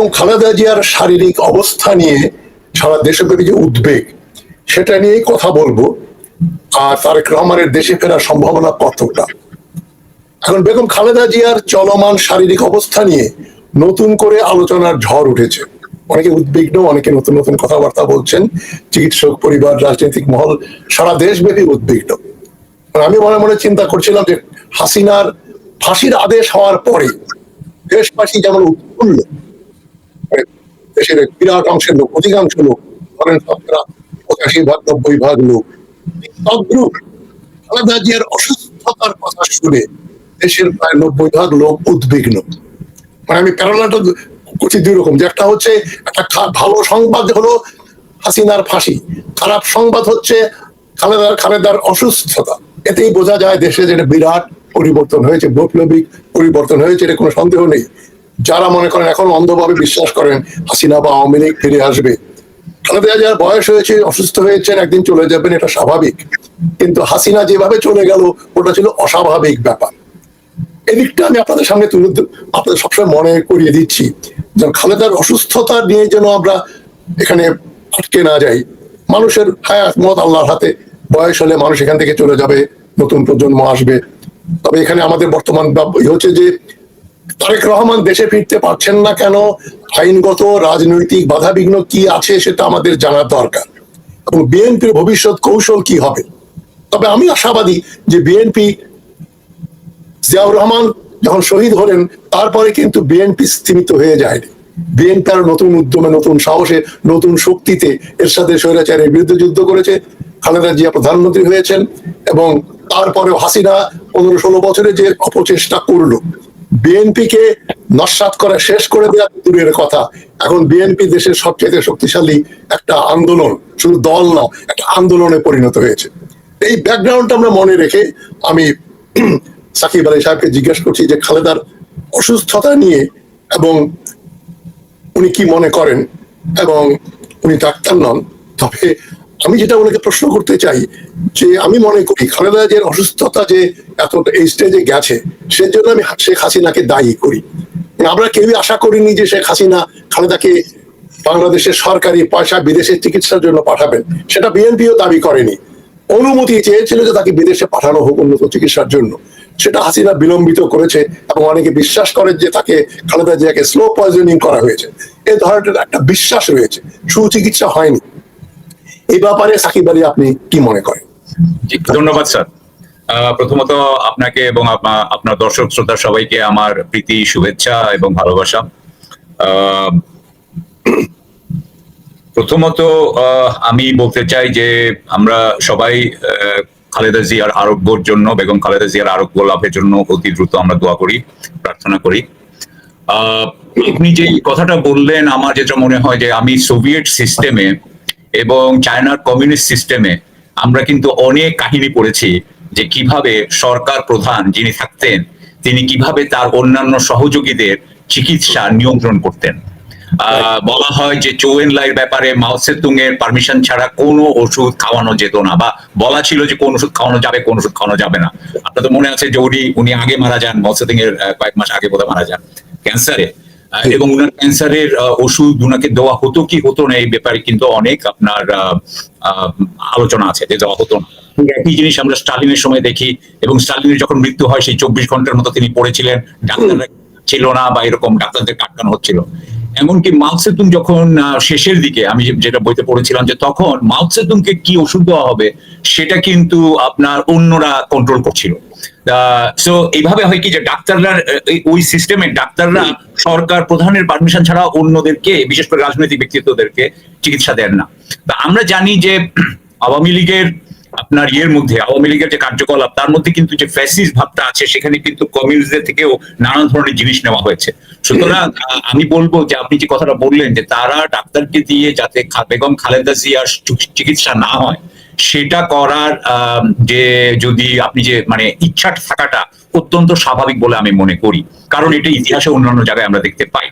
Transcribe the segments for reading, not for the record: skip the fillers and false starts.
বেগম খালেদা জিয়ার শারীরিক অবস্থা নিয়ে সারা দেশব্যাপী যে উদ্বেগ, সেটা নিয়েই কথা বলবো। আর তারেক রহমানের দেশে ফেরার সম্ভাবনা কতটা। এখন বেগম খালেদা জিয়ার চলমান শারীরিক অবস্থা নিয়ে নতুন করে আলোচনার ঝড় উঠেছে। অনেকে উদ্বিগ্ন, অনেকে নতুন নতুন কথাবার্তা বলছেন। চিকিৎসক পরিবার, রাজনৈতিক মহল, সারা দেশব্যাপী উদ্বিগ্ন। আমি মনে মনে চিন্তা করছিলাম যে হাসিনার ফাঁসির আদেশ হওয়ার পরে দেশবাসী যেমন উৎফুল্ল, দেশের বিরাট অংশের লোক, অধিকাংশ লোক, ধরেন 85 ভাগ 90 ভাগ লোক, তদ্রুপ খালেদা জিয়ার অসুস্থতার কথা শুনে দেশের প্রায় 90 ভাগ লোক উদ্বিগ্ন। মানে আমি প্যারালালটা করছি দুই রকম, যে একটা হচ্ছে একটা ভালো সংবাদ হলো হাসিনার ফাঁসি, খারাপ সংবাদ হচ্ছে খালেদার অসুস্থতা। এতেই বোঝা যায় দেশে যেটা বিরাট পরিবর্তন হয়েছে, বৈপ্লবিক পরিবর্তন হয়েছে, এটা কোনো সন্দেহ নেই। যারা মনে করেন এখন অন্ধভাবে বিশ্বাস করেন হাসিনা বা আওয়ামী লীগ ফিরে আসবে, খালেদা জিয়ার বয়স হয়েছে, অসুস্থ হয়েছেন, একদিন চলে যাবেন, এটা স্বাভাবিক। কিন্তু হাসিনা যেভাবে চলে গেল ওটা ছিল অস্বাভাবিক ব্যাপার। এদিকটা আমি আপনাদের সামনে আপনাদের সবসময় মনে করিয়ে দিচ্ছি, যেন খালেদার অসুস্থতা নিয়ে যেন আমরা এখানে আটকে না যাই। মানুষের হায়াত মত আল্লাহর হাতে, বয়স হলে মানুষ এখান থেকে চলে যাবে, নতুন প্রজন্ম আসবে। তবে এখানে আমাদের বর্তমান হচ্ছে যে তারেক রহমান দেশে ফিরতে পারছেন না কেন, আইনগত রাজনৈতিক বাধাবিঘ্ন কি আছে সেটা আমাদের জানার দরকার, এবং বিএনপির ভবিষ্যৎ কৌশল কি হবে। তবে আমি আশাবাদী যে বিএনপি, জিয়াউর রহমান যখন শহীদ হলেন তারপরে কিন্তু বিএনপি স্থিমিত হয়ে যায়নি। বিএনপি আরো নতুন উদ্যমে, নতুন সাহসে, নতুন শক্তিতে এর সাথে স্বৈরাচারের বিরুদ্ধে যুদ্ধ করেছে। খালেদা জিয়া প্রধানমন্ত্রী হয়েছেন, এবং তারপরে হাসিনা 15-16 বছরে যে অপচেষ্টা করলো বিএনপিকে নস্যাৎ করে শেষ করে দেওয়া দূরের কথা, এখন বিএনপি দেশের সবচেয়ে শক্তিশালী একটা আন্দোলন, শুধু দল না, একটা আন্দোলনে পরিণত হয়েছে। এই ব্যাকগ্রাউন্ডটা আমরা মনে রেখে আমি সাকিব আলী সাহেবকে জিজ্ঞেস করছি যে খালেদার অসুস্থতা নিয়ে এবং উনি কি মনে করেন, এবং উনি ডাক্তার নন। তবে আমি যেটা ওনাকে প্রশ্ন করতে চাই, যে আমি মনে করি খালেদা জিয়ার অসুস্থতা যে এতটা এই স্টেজে গেছে, সেজন্য আমি শেখ হাসিনাকে দায়ী করি। আমরা কেউই আশা করিনি যে শেখ হাসিনা খালেদাকে বাংলাদেশের সরকারি পয়সা বিদেশে চিকিৎসার জন্য পাঠাবেন, সেটা বিএনপিও দাবি করেনি। অনুমতি চেয়েছিল যে তাকে বিদেশে পাঠানো হোক উন্নত চিকিৎসার জন্য, সেটা হাসিনা বিলম্বিত করেছে, এবং অনেকে বিশ্বাস করে যে তাকে, খালেদা জিয়াকে স্লো পয়জনিং করা হয়েছে। এই ধরনের একটা বিশ্বাস রয়েছে, সুচিকিৎসা হয়নি। এই ব্যাপারে সাকিব আলী আপনি কি মনে করেন? ধন্যবাদ স্যার। প্রথমত আপনাকে এবং আপনার দর্শক শ্রোতা সবাইকে আমার প্রীতি, শুভেচ্ছা এবং ভালোবাসা। প্রথমত আমি বলতে চাই যে আমরা সবাই খালেদা জিয়ার আরোগ্যের জন্য, বেগম খালেদা জিয়ার আরোগ্য লাভের জন্য অতি দ্রুত আমরা দোয়া করি, প্রার্থনা করি। আপনি যে কথাটা বললেন, আমার যেটা মনে হয় যে আমি সোভিয়েত সিস্টেমে এবং চায়নার কমিউনিস্ট সিস্টেমে আমরা কিন্তু অনেক কাহিনী পড়েছি যে কিভাবে সরকার প্রধান যিনি থাকতেন তিনি কিভাবে তার অন্যান্য সহযোগীদের চিকিৎসা নিয়ন্ত্রণ করতেন। বলা হয় যে চৌ এন-লাইর ব্যাপারে মাও তসে-তুং এর পারমিশন ছাড়া কোনো ওষুধ খাওয়ানো যেত না, বা বলা ছিল যে কোন ওষুধ খাওয়ানো যাবে, কোন ওষুধ খাওয়ানো যাবে না। আপনার তো মনে আছে যে উনি আগে মারা যান, মাও তসে-তুং এর কয়েক মাস আগে বোধহয় মারা যান ক্যান্সারে, এবং উনার ক্যান্সারের ওষুধ উনাকে দেওয়া হতো কি হতো না এই ব্যাপারে কিন্তু অনেক আপনার আলোচনা আছে যে দেওয়া হতো না। একই জিনিস আমরা স্টালিনের সময় দেখি, এবং স্টালিনের যখন মৃত্যু হয় সেই 24 ঘন্টার মতো তিনি পড়েছিলেন, ডাক্তাররা ছিল না বা এরকম ডাক্তারদের আটকানো হচ্ছিল। এমনকি মাও তসে-তুং যখন শেষের দিকে, আমি যেটা বইতে পড়েছিলাম, যে তখন মাও তসে-তুংকে কি ওষুধ দেওয়া হবে সেটা কিন্তু আপনার অন্যরা কন্ট্রোল করছিল। সো এইভাবে হয় কি যে ডাক্তাররা, ওই সিস্টেমে ডাক্তাররা সরকার প্রধানের পারমিশন ছাড়া অন্যদেরকে, বিশেষ করে রাজনৈতিক ব্যক্তিত্বদেরকে চিকিৎসা দেন না। তা আমরা জানি যে আওয়ামী লীগের আপনার মধ্যে, আওয়ামী লীগের যে কার্যকলাপ তার মধ্যে কিন্তু যে ফ্যাসিস্ট ভাবটা আছে, সেখানে কিন্তু কমিউনিস্টদের থেকেও নানান ধরনের জিনিস নেওয়া হয়েছে। সুতরাং আমি বলবো যে আপনি যে কথাটা বললেন যে তারা ডাক্তারকে দিয়ে যাতে বেগম খালেদা জিয়ার চিকিৎসা না হয় সেটা করার যে যদি আপনি যে মানে ইচ্ছা থাকাটা অত্যন্ত স্বাভাবিক বলে আমি মনে করি, কারণ এটা ইতিহাসে অন্যান্য জায়গায় আমরা দেখতে পাই।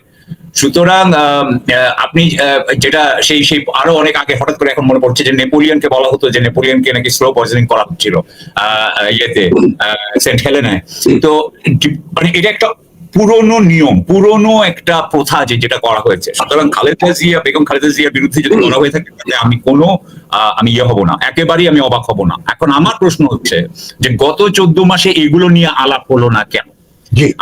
সুতরাং আপনি যেটা সেই আরো অনেক আগে হঠাৎ করে এখন মনে পড়ছে যে নেপোলিয়নকে বলা হতো যে নেপোলিয়নকে নাকি স্লো পয়জনিং করা হচ্ছিল সেন্ট হেলেনায়। তো মানে এটা একটা পুরনো নিয়ম, পুরনো একটা প্রথা যেটা করা হয়েছে। সুতরাং বেগম খালেদা জিয়ার বিরুদ্ধে যদি করা হয়ে থাকে তাহলে আমি ইয়ে হব না, একেবারেই আমি অবাক হব না। এখন আমার প্রশ্ন হচ্ছে যে গত 14 মাসে এগুলো নিয়ে আলাপ হলো না কেন?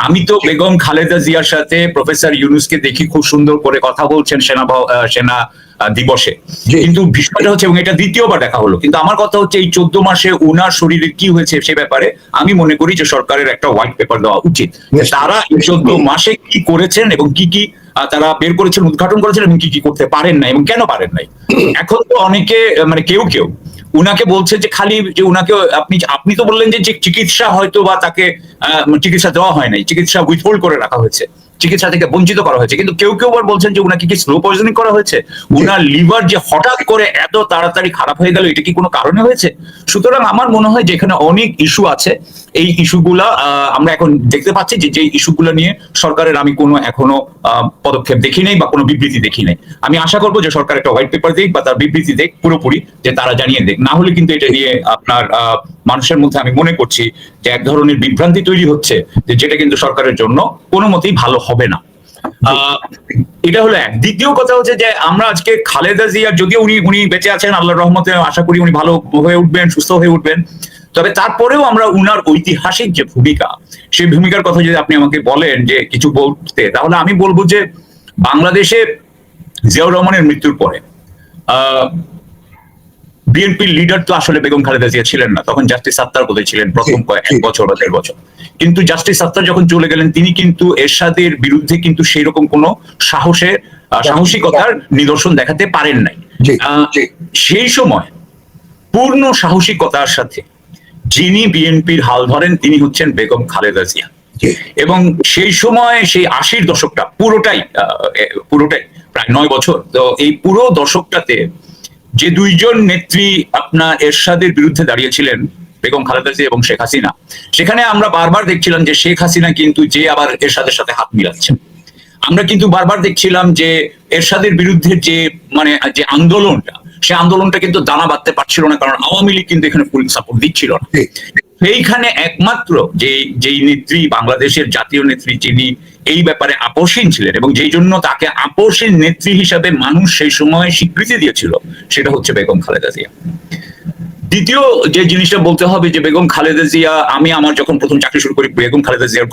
আমি তো বেগম খালেদা জিয়ার সাথে প্রফেসর ইউনূসকে দেখি খুব সুন্দর করে কথা বলছেন সেনা দিবসে, কিন্তু বিষয়টা হচ্ছে, এবং এটা দ্বিতীয়বার দেখা হলো, কিন্তু আমার কথা হচ্ছে এই 14 মাসে উনার শরীরে কি হয়েছে সে ব্যাপারে আমি মনে করি যে সরকারের একটা হোয়াইট পেপার দেওয়া উচিত। তারা এই 14 মাসে কি করেছেন এবং কি কি তারা বের করেছেন, উদ্ঘাটন করেছেন, এবং কি কি করতে পারেন নাই এবং কেন পারেন নাই। এখন তো অনেকে মানে কেউ উনাকে বলছে যে খালি যে উনাকে আপনি তো বললেন যে চিকিৎসা হয়তো বা তাকে চিকিৎসা দেওয়া হয় নাই, চিকিৎসা উইথহোল্ড করে রাখা হয়েছে, চিকিৎসা থেকে বঞ্চিত করা হয়েছে, কিন্তু কেউ আবার বলছেন যে উনাকে কি স্লো পয়জনিং করা হয়েছে, উনার লিভার যে হঠাৎ করে এত তাড়াতাড়ি খারাপ হয়ে গেল, এটা কি কোনো কারণে হয়েছে? সুতরাং আমার মনে হয় যে এখানে অনেক ইস্যু আছে। এই ইস্যুগুলা আমরা এখন দেখতে পাচ্ছি যে ইস্যুগুলো নিয়ে সরকারের আমি কোনো এখনো পদক্ষেপ দেখি নাই বা কোনো বিবৃতি দেখি নাই। আমি আশা করবো যে সরকার একটা হোয়াইট পেপার দিক বা তার বিবৃতি দেখ পুরোপুরি, যে তারা জানিয়ে দেখ, না হলে কিন্তু এটা নিয়ে আপনার মানুষের মধ্যে আমি মনে করছি যে এক ধরনের বিভ্রান্তি তৈরি হচ্ছে, যেটা কিন্তু সরকারের জন্য কোনো মতেই ভালো হবে না। এটা হলো এক। দ্বিতীয় কথা হচ্ছে যে আমরা আজকে খালেদা জিয়া, যদিও উনি বেঁচে আছেন, আল্লাহর রহমতে আশা করি উনি ভালো হয়ে উঠবেন, সুস্থ হয়ে উঠবেন, তবে তারপরেও আমরা উনার ঐতিহাসিক যে ভূমিকা, সেই ভূমিকার কথা যদি আপনি আমাকে বলেন যে কিছু বলতে, তাহলে আমি বলবো যে বাংলাদেশে জিয়াউর রহমানের মৃত্যুর পরে বিএনপির লিডার তো আসলে বেগম খালেদা জিয়া ছিলেন না, তখন জাস্টিস সাত্তার বোধহয় ছিলেন প্রথম 1 বছর বা 1.5 বছর। কিন্তু জাস্টিস সাত্তার যখন চলে গেলেন, তিনি কিন্তু এরশাদের বিরুদ্ধে কিন্তু সেই রকম কোনো সাহসিকতার নিদর্শন দেখাতে পারেন নাই। সেই সময় পূর্ণ সাহসিকতার সাথে যিনি বিএনপির হাল ধরেন তিনি হচ্ছেন বেগম খালেদা জিয়া। এবং সেই সময় সেই 80-র দশকটা পুরোটাই প্রায় 9 বছর, তো এই পুরো দশকটাতে যে দুইজন নেত্রী আপনার এরশাদের বিরুদ্ধে দাঁড়িয়েছিলেন, বেগম খালেদা জিয়া এবং শেখ হাসিনা, সেখানে আমরা বারবার দেখছিলাম যে শেখ হাসিনা কিন্তু যে আবার এরশাদের সাথে হাত মিলাচ্ছেন। আমরা কিন্তু বারবার দেখছিলাম যে এরশাদের বিরুদ্ধে যে আন্দোলনটা, সে আন্দোলনটা কিন্তু দানা বাঁধতে পারছিল না, কারণ আওয়ামী লীগ কিন্তু এখানে ফুল সাপোর্ট দিচ্ছিল না। সেইখানে একমাত্র যেই নেত্রী, বাংলাদেশের জাতীয় নেত্রী, যিনি এই ব্যাপারে আপোষহীন ছিলেন এবং যেই জন্য তাকে আপোষহীন নেত্রী হিসাবে মানুষ সেই সময় স্বীকৃতি দিয়েছিল, সেটা হচ্ছে বেগম খালেদা জিয়া। দ্বিতীয় যে জিনিসটা বলতে হবে যে বেগম খালেদা জিয়া, আমি আমার যখন প্রথম চাকরি শুরু করি বেগম খালেদা জিয়ার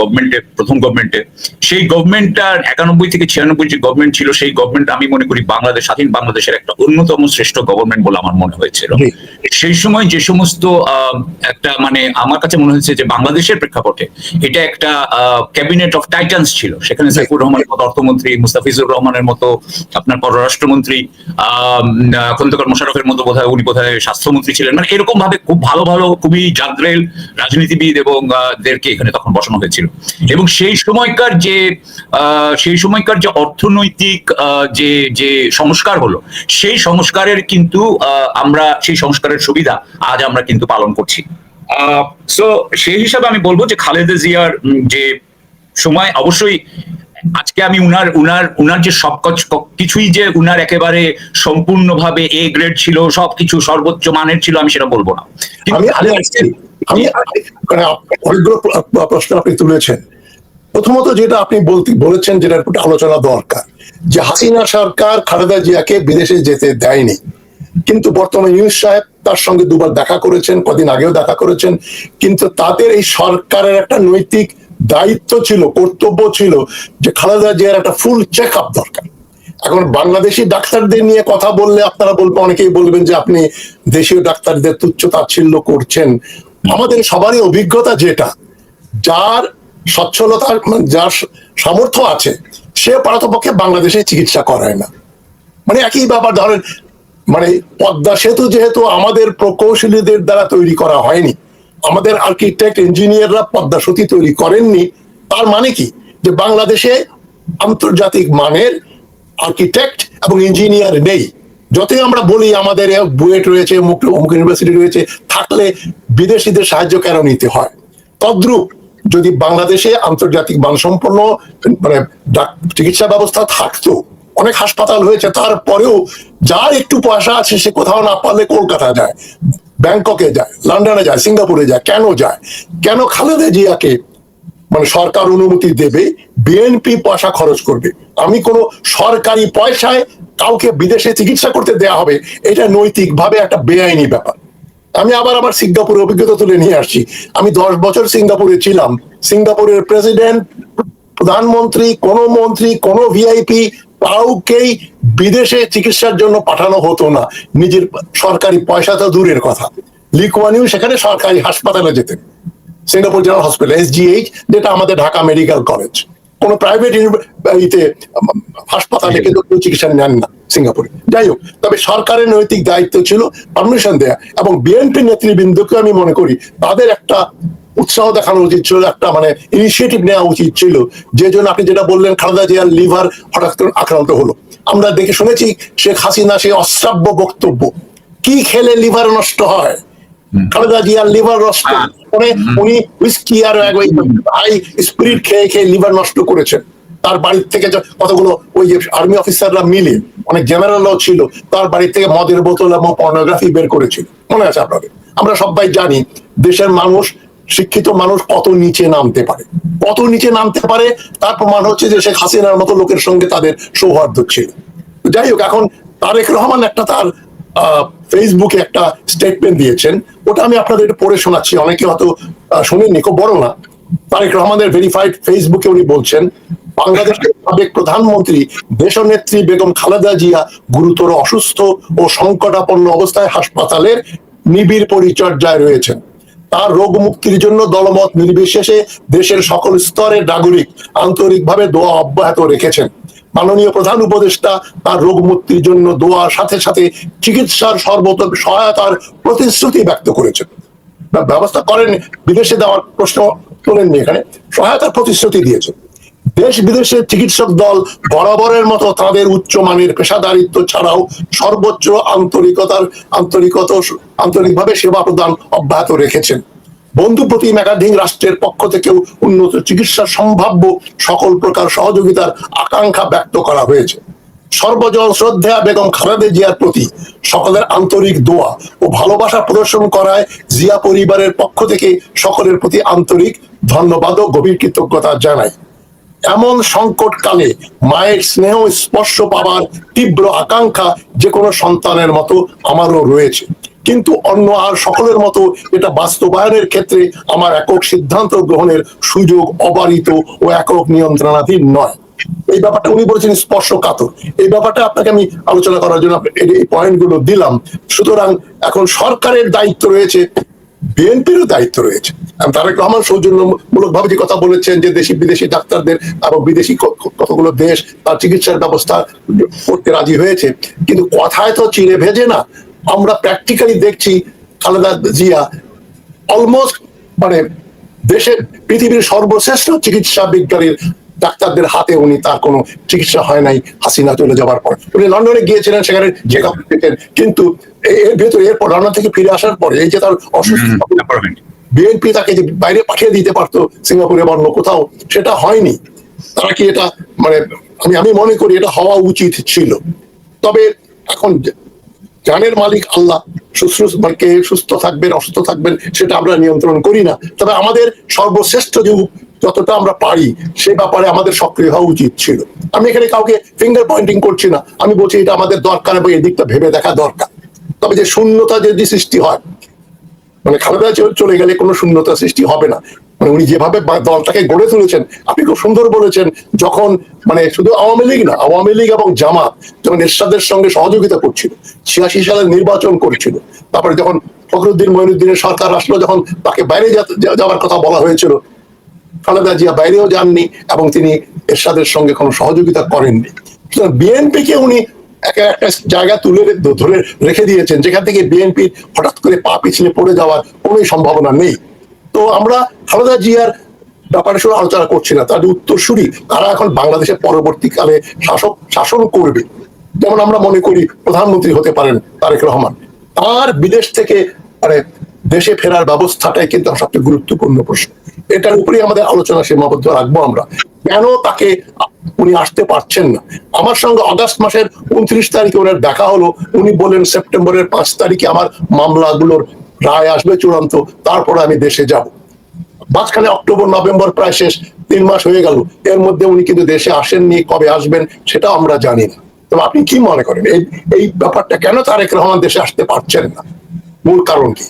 প্রথম গভর্নমেন্টে, সেই গভর্নমেন্টটার 91 থেকে 96 যে গভর্নমেন্ট ছিল, সেই গভর্নমেন্ট আমি মনে করি স্বাধীন বাংলাদেশের একটা অন্যতম শ্রেষ্ঠ গভর্নমেন্ট বলে আমার মনে হয়েছিল। সেই সময় যে সমস্ত একটা আমার কাছে মনে হয়েছে যে বাংলাদেশের প্রেক্ষাপটে এটা একটা ক্যাবিনেট অফ টাইটান্স ছিল। সেখানে সাইফুর রহমানের মতো অর্থমন্ত্রী, মুস্তাফিজুর রহমানের মতো আপনার পররাষ্ট্রমন্ত্রী, খন্দকার মোশাররফের মতো উনি বোধহয় স্বাস্থ্যমন্ত্রী ছিলেন, এরকম ভাবে খুব ভালো খুবই জাদ্রেল রাজনীতিবিদ এবং দেরকে এখানে তখন বসানো হয়েছিল। এবং সেই সময়কার যে অর্থনৈতিক যে সংস্কার হলো, সেই সংস্কারের কিন্তু আমরা সেই সংস্কারের সুবিধা আজ আমরা কিন্তু পালন করছি। সো সেই হিসাবে আমি বলবো যে খালেদা জিয়ার যে সময়, অবশ্যই আজকে আমি উনার যে কিছুই যে উনার একেবারে সম্পূর্ণভাবে এ গ্রেড ছিল, সবকিছু সর্বোচ্চ মানের ছিল, আমি সেটা বলবো না। আমি অনেকগুলো প্রশ্ন আপনি তুলেছেন। প্রথমত যেটা আপনি বলেছেন, যেটার উপর আলোচনা দরকার, যে হাসিনা সরকার খালেদা জিয়াকে বিদেশে যেতে দেয়নি, কিন্তু বর্তমানে ইউনূস সাহেব তার সঙ্গে 2বার দেখা করেছেন, কদিন আগেও দেখা করেছেন, কিন্তু তাদের এই সরকারের একটা নৈতিক দায়িত্ব ছিল, কর্তব্য ছিল যে খালেদা জিয়ার একটা ফুল চেক আপ দরকার। এখন বাংলাদেশি ডাক্তারদের নিয়ে কথা বললে আপনারা অনেকেই বলবেন যে আপনি দেশীয় ডাক্তারদের তুচ্ছ-তাচ্ছিল্য করছেন। আমাদের সবারই অভিজ্ঞতা যেটা, যার সচ্ছলতা, যার সামর্থ্য আছে, সে পারতপক্ষে বাংলাদেশে চিকিৎসা করায় না। একই ব্যাপার, ধরেন পদ্মা সেতু যেহেতু আমাদের প্রকৌশলীদের দ্বারা তৈরি করা হয়নি, আমাদের আর্কিটেক্ট ইঞ্জিনিয়াররা পদ্মা সেতু তৈরি করেননি, তার মানে কি যে বাংলাদেশে আন্তর্জাতিক মানের আর্কিটেক্ট এবং ইঞ্জিনিয়ার নেই। যতই আমরা বলি আমাদের বুয়েট রয়েছে, অমুক ইউনিভার্সিটি রয়েছে, থাকলে বিদেশিদের সাহায্য কেন নিতে হয়? তদ্রূপ যদি বাংলাদেশে আন্তর্জাতিক মানসম্পন্ন চিকিৎসা ব্যবস্থা থাকতো, অনেক হাসপাতাল হয়েছে, তারপরেও যার একটু পয়সা আছে সে কোথাও না পারলে কলকাতা যায়, ব্যাংককে যায়, লন্ডনে যায়, সিঙ্গাপুরে যায়। কেন যায়? কেন খালেদা জিয়াকে মানে সরকার অনুমতি দেবে, বিএনপি পয়সা খরচ করবে। আমি কোনো সরকারি পয়সায় কাউকে বিদেশে চিকিৎসা করতে দেয়া হবে, এটা নৈতিকভাবে একটা বেআইনি ব্যাপার। আমি আবার আমার সিঙ্গাপুরের অভিজ্ঞতা তুলে নিয়ে আসছি। আমি 10 বছর সিঙ্গাপুরে ছিলাম। সিঙ্গাপুরের প্রেসিডেন্ট, প্রধানমন্ত্রী, কোন মন্ত্রী, কোন ভিআইপি কাউকেই বিদেশে চিকিৎসার জন্য পাঠানো হতো না। নিজের সরকারি পয়সা তো দূরের কথা, লি কুয়ান ইউ সেখানে সরকারি হাসপাতালে যেতেন, সিঙ্গাপুর জেনারেল হসপিটাল SGH, যেটা আমাদের ঢাকা মেডিকেল কলেজ। কোন প্রাইভেট হাসপাতালে কিন্তু চিকিৎসা নেন না সিঙ্গাপুরে। যাই হোক, তবে সরকারের নৈতিক দায়িত্ব ছিল পারমিশন দেয়া, এবং বিএনপি নেতৃবৃন্দকে আমি মনে করি তাদের একটা উৎসাহ দেখানো উচিত ছিল, একটা মানে ইনিশিয়েটিভ নেওয়া উচিত ছিল। যে জন্য আপনি যেটা বললেন, খালেদা জিয়ার লিভার হঠাৎ করে আক্রান্ত হলো। আমরা দেখে শুনেছি শেখ হাসিনা সেই অশ্রাব্য বক্তব্য, কি খেলে লিভার নষ্ট হয়, খালেদা জিয়ার লিভার নষ্ট করে উনি হুইস্কি আর হাই স্পিরিট খেয়ে খেয়ে লিভার নষ্ট করেছেন। তার বাড়ির থেকে কতগুলো ওই যে আর্মি অফিসাররা মিলে, অনেক জেনারেলরাও ছিল, তার বাড়ি থেকে মদের বোতল এবং পর্নোগ্রাফি বের করেছিল, মনে আছে আপনাদের? আমরা সবাই জানি দেশের মানুষ, শিক্ষিত মানুষ কত নিচে নামতে পারে, কত নিচে নামতে পারে। তার প্রমাণ হচ্ছে যে শেখ হাসিনার মতো লোকের সঙ্গে তাদের সৌহার্দ্য ছিল। যাই হোক, এখন তারেক রহমান একটা তার ফেসবুকে একটা স্টেটমেন্ট দিয়েছেন, ওটা আমি আপনাদের পড়ে শোনাচ্ছি, অনেকে হয়তো শুনেননি, খুব বড় না। তারেক রহমানের ভেরিফাইড ফেসবুকে উনি বলছেন, বাংলাদেশের সাবেক প্রধানমন্ত্রী দেশনেত্রী বেগম খালেদা জিয়া গুরুতর অসুস্থ ও সংকটাপন্ন অবস্থায় হাসপাতালের নিবিড় পরিচর্যায় রয়েছেন। তার রোগ মুক্তির জন্য দলমত নির্বিশেষে দেশের সকল স্তরের নাগরিক আন্তরিকভাবে দোয়া অব্যাহত রেখেছেন। মাননীয় প্রধান উপদেষ্টা তার রোগ মুক্তির জন্য দোয়ার সাথে সাথে চিকিৎসার সর্বোত্তম সহায়তার প্রতিশ্রুতি ব্যক্ত করেছেন। ব্যবস্থা করেন, বিদেশে দেওয়ার প্রশ্ন তোলেননি, এখানে সহায়তার প্রতিশ্রুতি দিয়েছেন। দেশ বিদেশের চিকিৎসক দল বরাবরের মতো তাদের উচ্চমানের পেশাদারিত্ব ছাড়াও সর্বোচ্চ আন্তরিকভাবে সেবা প্রদান অব্যাহত রেখেছেন। বন্ধু প্রতিম একাধিক রাষ্ট্রের পক্ষ থেকেও উন্নত চিকিৎসা সম্ভাব্য সকল প্রকার সহযোগিতার আকাঙ্ক্ষা ব্যক্ত করা হয়েছে। সর্বজন শ্রদ্ধা বেগম খালেদা জিয়ার প্রতি সকলের আন্তরিক দোয়া ও ভালোবাসা প্রদর্শন করায় জিয়া পরিবারের পক্ষ থেকে সকলের প্রতি আন্তরিক ধন্যবাদ ও গভীর কৃতজ্ঞতা জানাই। এমন সংকটকালে মায়ের স্নেহ স্পর্শ পাবার তীব্র আকাঙ্ক্ষা যে কোনো সন্তানের মতো আমারও রয়েছে, কিন্তু অন্য আর সকলের মতো এটা বাস্তবায়নের ক্ষেত্রে আমার একক সিদ্ধান্ত গ্রহণের সুযোগ অবারিত ও একক নিয়ন্ত্রণাধীন নয়। এই ব্যাপারটা উনি বলেছেন স্পর্শকাতর। এই ব্যাপারটা আপনাকে আমি আলোচনা করার জন্য এই পয়েন্টগুলো দিলাম। সুতরাং এখন সরকারের দায়িত্ব রয়েছে, বিএনপিরও দায়িত্ব রয়েছে। তারেক রহমান সৌজন্যমূলক ভাবে যে কথা বলেছেন যে দেশি বিদেশি ডাক্তারদের এবং বিদেশি কতগুলো দেশ তার চিকিৎসার ব্যবস্থা করতে রাজি হয়েছে, কিন্তু কথায় তো চিড়ে ভেজে না। আমরা প্র্যাকটিক্যালি দেখছি খালেদা জিয়া অলমোস্ট মানে দেশের পৃথিবীর সর্বশ্রেষ্ঠ চিকিৎসা বিজ্ঞানীর ডাক্তারদের হাতে উনি, তার কোনো চিকিৎসা হয় নাই হাসিনা চলে যাবার পর। উনি লন্ডনে গিয়েছিলেন, সেখানে চেক আপ পেতেন, কিন্তু এর ভেতরে এরপর লন্ডন থেকে ফিরে আসার পরে এই যে তার অসুস্থ, বিএনপি তাকে যে বাইরে পাঠিয়ে দিতে পারতো সিঙ্গাপুরে বা অন্য কোথাও, সেটা হয়নি। তারা কি এটা মানে আমি মনে করি এটা হওয়া উচিত ছিল। তবে এখন জানের মালিক আল্লাহ, কে সুস্থ থাকবেন অসুস্থ থাকবেন সেটা আমরা নিয়ন্ত্রণ করি না। তবে আমাদের সর্বশ্রেষ্ঠ যে যতটা আমরা পারি সে ব্যাপারে আমাদের সক্রিয় হওয়া উচিত ছিল। আমি এখানে কাউকে ফিঙ্গার পয়েন্টিং করছি না, আমি বলছি এটা আমাদের দরকার এবং এই দিকটা ভেবে দেখা দরকার। তবে যে শূন্যতা যদি সৃষ্টি হয়, মানে খালেদা চলে গেলে কোনো শূন্যতা সৃষ্টি হবে না। মানে উনি যেভাবে দলটাকে গড়ে তুলেছেন, আপনি খুব সুন্দর বলেছেন, যখন মানে শুধু আওয়ামী লীগ না, আওয়ামী লীগ এবং জামাত যখন এরশাদের সঙ্গে সহযোগিতা করছিল, 86 সালে নির্বাচন করেছিল, তারপরে যখন ফখরুদ্দিন মঈনুদ্দিনের সরকার আসলো, যখন তাকে বাইরে যাওয়ার কথা বলা হয়েছিল, খালেদা জিয়া বাইরেও যাননি এবং তিনি এরশাদের সঙ্গে কোনো সহযোগিতা করেননি। বিএনপিকে উনি একটা জায়গা তুলে ধরে রেখে দিয়েছেন যেখান থেকে বিএনপি হঠাৎ করে পা পিছলে পড়ে যাওয়ার কোনো সম্ভাবনা নেই। তো আমরা খালেদা জিয়ার ব্যাপারে শুধু আলোচনা করছি না, তার উত্তরসূরি তারা এখন বাংলাদেশের পরবর্তীকালে শাসন করবে। যেমন আমরা মনে করি প্রধানমন্ত্রী হতে পারেন তারেক রহমান, তার বিদেশ থেকে মানে দেশে ফেরার ব্যবস্থাটাই কিন্তু সবচেয়ে গুরুত্বপূর্ণ প্রশ্ন। এটার উপরে আমাদের আলোচনা সীমাবদ্ধ রাখবো আমরা। কেন তাকে উনি আসতে পারছেন না? আমার সঙ্গে আগস্ট মাসের 29 তারিখে ওনার দেখা হলো, উনি বলেন সেপ্টেম্বরের 5 তারিখে আমার মামলাগুলোর রায় আসবে চূড়ান্ত, তারপরে আমি দেশে যাব। মাঝখানে অক্টোবর নভেম্বর প্রায় শেষ, 3 মাস হয়ে গেল, এর মধ্যে উনি কিন্তু দেশে আসেননি, কবে আসবেন সেটা আমরা জানি না। তবে আপনি কি মনে করেন এই ব্যাপারটা কেন তারেক রহমান দেশে আসতে পারছেন না, মূল কারণ কি?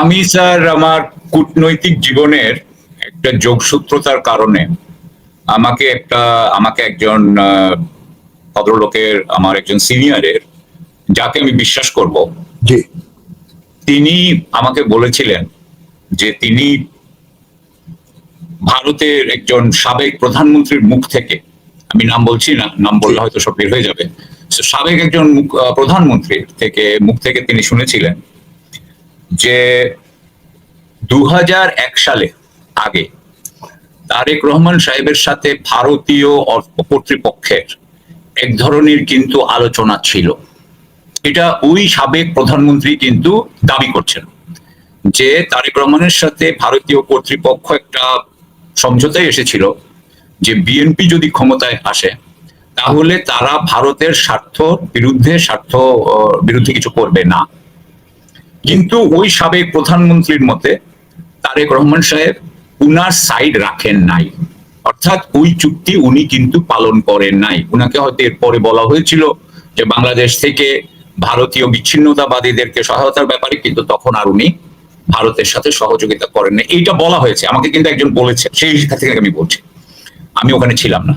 আমি স্যার আমার কূটনৈতিক জীবনের একটা যোগসূত্রতার কারণে আমাকে একজন ভদ্রলোকের, আমার একজন সিনিয়রের, যাকে আমি বিশ্বাস করব, জি তিনি আমাকে বলেছিলেন যে তিনি ভারতের একজন সাবেক প্রধানমন্ত্রীর মুখ থেকে, আমি নাম বলছি না, নাম বললে হয়তো সব বের হয়ে যাবে, সাবেক একজন প্রধানমন্ত্রীর মুখ থেকে তিনি শুনেছিলেন যে 2001 সালে আগে তারেক রহমান সাহেবের সাথে ভারতীয় কর্তৃপক্ষের এক ধরনের কিন্তু আলোচনা ছিল। এটা ওই সাবেক প্রধানমন্ত্রী কিন্তু দাবি করছেন যে তারেক রহমানের সাথে ভারতীয় কর্তৃপক্ষ একটা সমঝোতায় এসেছিল যে বিএনপি যদি ক্ষমতায় আসে তাহলে তারা ভারতের বিরুদ্ধে কিছু করবে না। কিন্তু ওই সাবেক প্রধানমন্ত্রীর মতে তারেক রহমান সাহেব উনার সাইড রাখেন নাই, অর্থাৎ ওই চুক্তি উনি কিন্তু পালন করেন নাই। উনাকে হয়তো এরপরে বলা হয়েছিল যে বাংলাদেশ থেকে ভারতীয় বিচ্ছিন্নতাবাদীদেরকে সহায়তার ব্যাপারে, কিন্তু তখন আর উনি ভারতের সাথে সহযোগিতা করেন না, এইটা বলা হয়েছে আমাকে, কিন্তু একজন বলেছে, সেই থেকে আমি বলছি, আমি ওখানে ছিলাম না।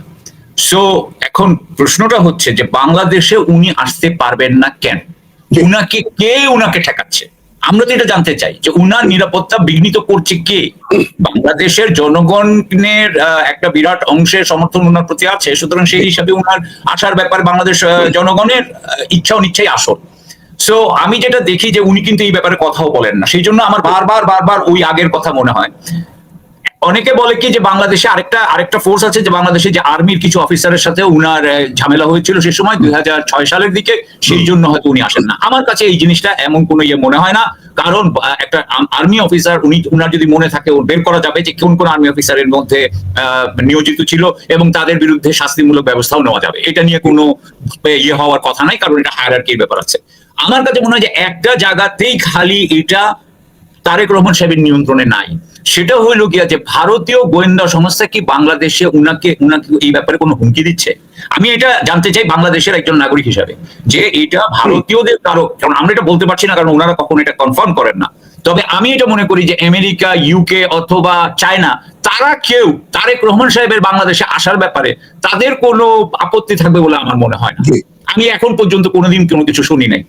সো এখন প্রশ্নটা হচ্ছে যে বাংলাদেশে উনি আসতে পারবেন না কেন? উনাকে ঠেকাচ্ছে? আমরা তো এটা জানতে চাই যে উনার নিরাপত্তা বিঘ্নিত করছে কে? বাংলাদেশের জনগণের একটা বিরাট অংশের সমর্থন উনার প্রতি আছে, সুতরাং সেই হিসাবে উনার আসার ব্যাপারে বাংলাদেশ জনগণের ইচ্ছা অনিচ্ছাই আসল। সো আমি যেটা দেখি যে উনি কিন্তু এই ব্যাপারে কথাও বলেন না, সেই জন্য আমার বারবার ওই আগের কথা মনে হয়। অনেকে বলে কি যে বাংলাদেশে আরেকটা ফোর্স আছে, যে বাংলাদেশে যে আর্মির কিছু অফিসারের সাথে উনার ঝামেলা হয়েছিল সে সময় 2006 সালের দিকে, সেই জন্য হয়তো উনি আসেন না। আমার কাছে এই জিনিসটা এমন কোনো মনে হয় না, কারণ একটা আর্মি অফিসার উনার যদি মনে থাকে, বের করা যাবে যে কোন আর্মি অফিসারের মধ্যে নিয়োজিত ছিল এবং তাদের বিরুদ্ধে শাস্তিমূলক ব্যবস্থাও নেওয়া যাবে। এটা নিয়ে কোনো হওয়ার কথা নাই, কারণ এটা হায়ারার্কির ব্যাপার আছে। আমার কাছে মনে হয় যে একটা জায়গাতেই খালি এটা তারেক রহমান সাহেবের নিয়ন্ত্রণে নাই, সেটা হইল গিয়া যে ভারতীয় গোয়েন্দা সংস্থা কি বাংলাদেশে উনাকে এই ব্যাপারে কোনো হুমকি দিচ্ছে? আমি এটা জানতে চাই বাংলাদেশের একজন নাগরিক হিসাবে, যে এটা ভারতীয়দের কারো, কারণ আমরা এটা বলতে পারছি না, কারণ ওনারা কখনো এটা কনফার্ম করেন না। তবে আমি এটা মনে করি যে আমেরিকা, ইউকে অথবা চায়না, তারা কেউ তারেক রহমান সাহেবের বাংলাদেশে আসার ব্যাপারে তাদের কোনো আপত্তি থাকবে বলে আমার মনে হয় না। আমি এখন পর্যন্ত কোনোদিন কোনো কিছু শুনি নাই।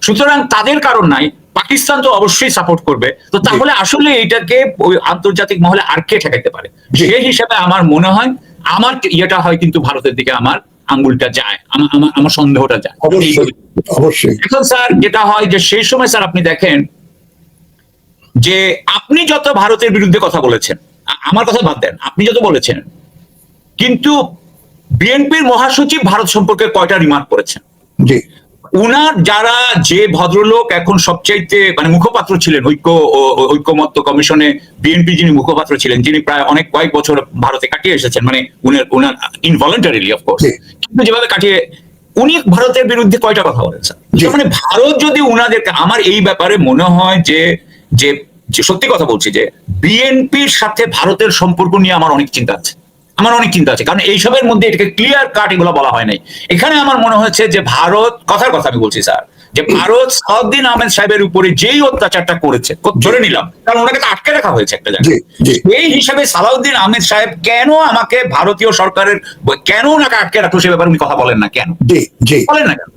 সুতরাং তাদের কারণ নাই, পাকিস্তান তো অবশ্যই সাপোর্ট করবে। তো তাহলে আসলে এটাকে আন্তর্জাতিক মহলে আর কে ঠেকাইতে পারে? সেই হিসাবে আমার মনে হয়, আমার ইয়েটা হয় কিন্তু ভারতের দিকে আমার আঙ্গুলটা যায়, আমার সন্দেহটা যায়। অবশ্যই। এখন স্যার যেটা হয় যে সেই সময় স্যার আপনি দেখেন যে আপনি যত ভারতের বিরুদ্ধে কথা বলেছেন, আমার কথা বাদ দেন, আপনি যত বলেছেন, কিন্তু বিএনপির মহাসচিব ভারত সম্পর্কে কয়টা রিমার্ক করেছেন? জি, উনার যারা যে ভদ্রলোক এখন সবচাইতে মানে মুখপাত্র ছিলেন ঐক্যমত্য কমিশনে, বিএনপি যিনি মুখপাত্র ছিলেন, যিনি প্রায় কয়েক বছর ভারতে কাটিয়ে এসেছেন, মানে উনার ইনভলেন্টারিলি অফকোর্স, কিন্তু যেভাবে কাটিয়ে, উনি ভারতের বিরুদ্ধে কয়টা কথা বলেছেন? মানে ভারত যদি উনাদেরকে, আমার এই ব্যাপারে মনে হয় যে সত্যি কথা বলছি যে বিএনপির সাথে ভারতের সম্পর্ক নিয়ে আমার অনেক চিন্তা আছে, কারণ এইসবের মধ্যে এটাকে ক্লিয়ার কাট এগুলো বলা হয় নাই। এখানে আমার মনে হচ্ছে যে ভারত, কথার কথা আমি বলছি স্যার, যে ভারত সালাউদ্দিন আহমেদ সাহেবের উপরে যেই অত্যাচারটা করেছে, ধরে নিলাম, কারণ ওনাকে তো আটকে রাখা হয়েছে একটা জায়গায়, এই হিসাবে সালাউদ্দিন আহমেদ সাহেব কেন আমাকে ভারতীয় সরকারের কেন ওনাকে আটকে রাখলো সে ব্যাপারে উনি কথা বলেন না কেন? বলেন না কেন?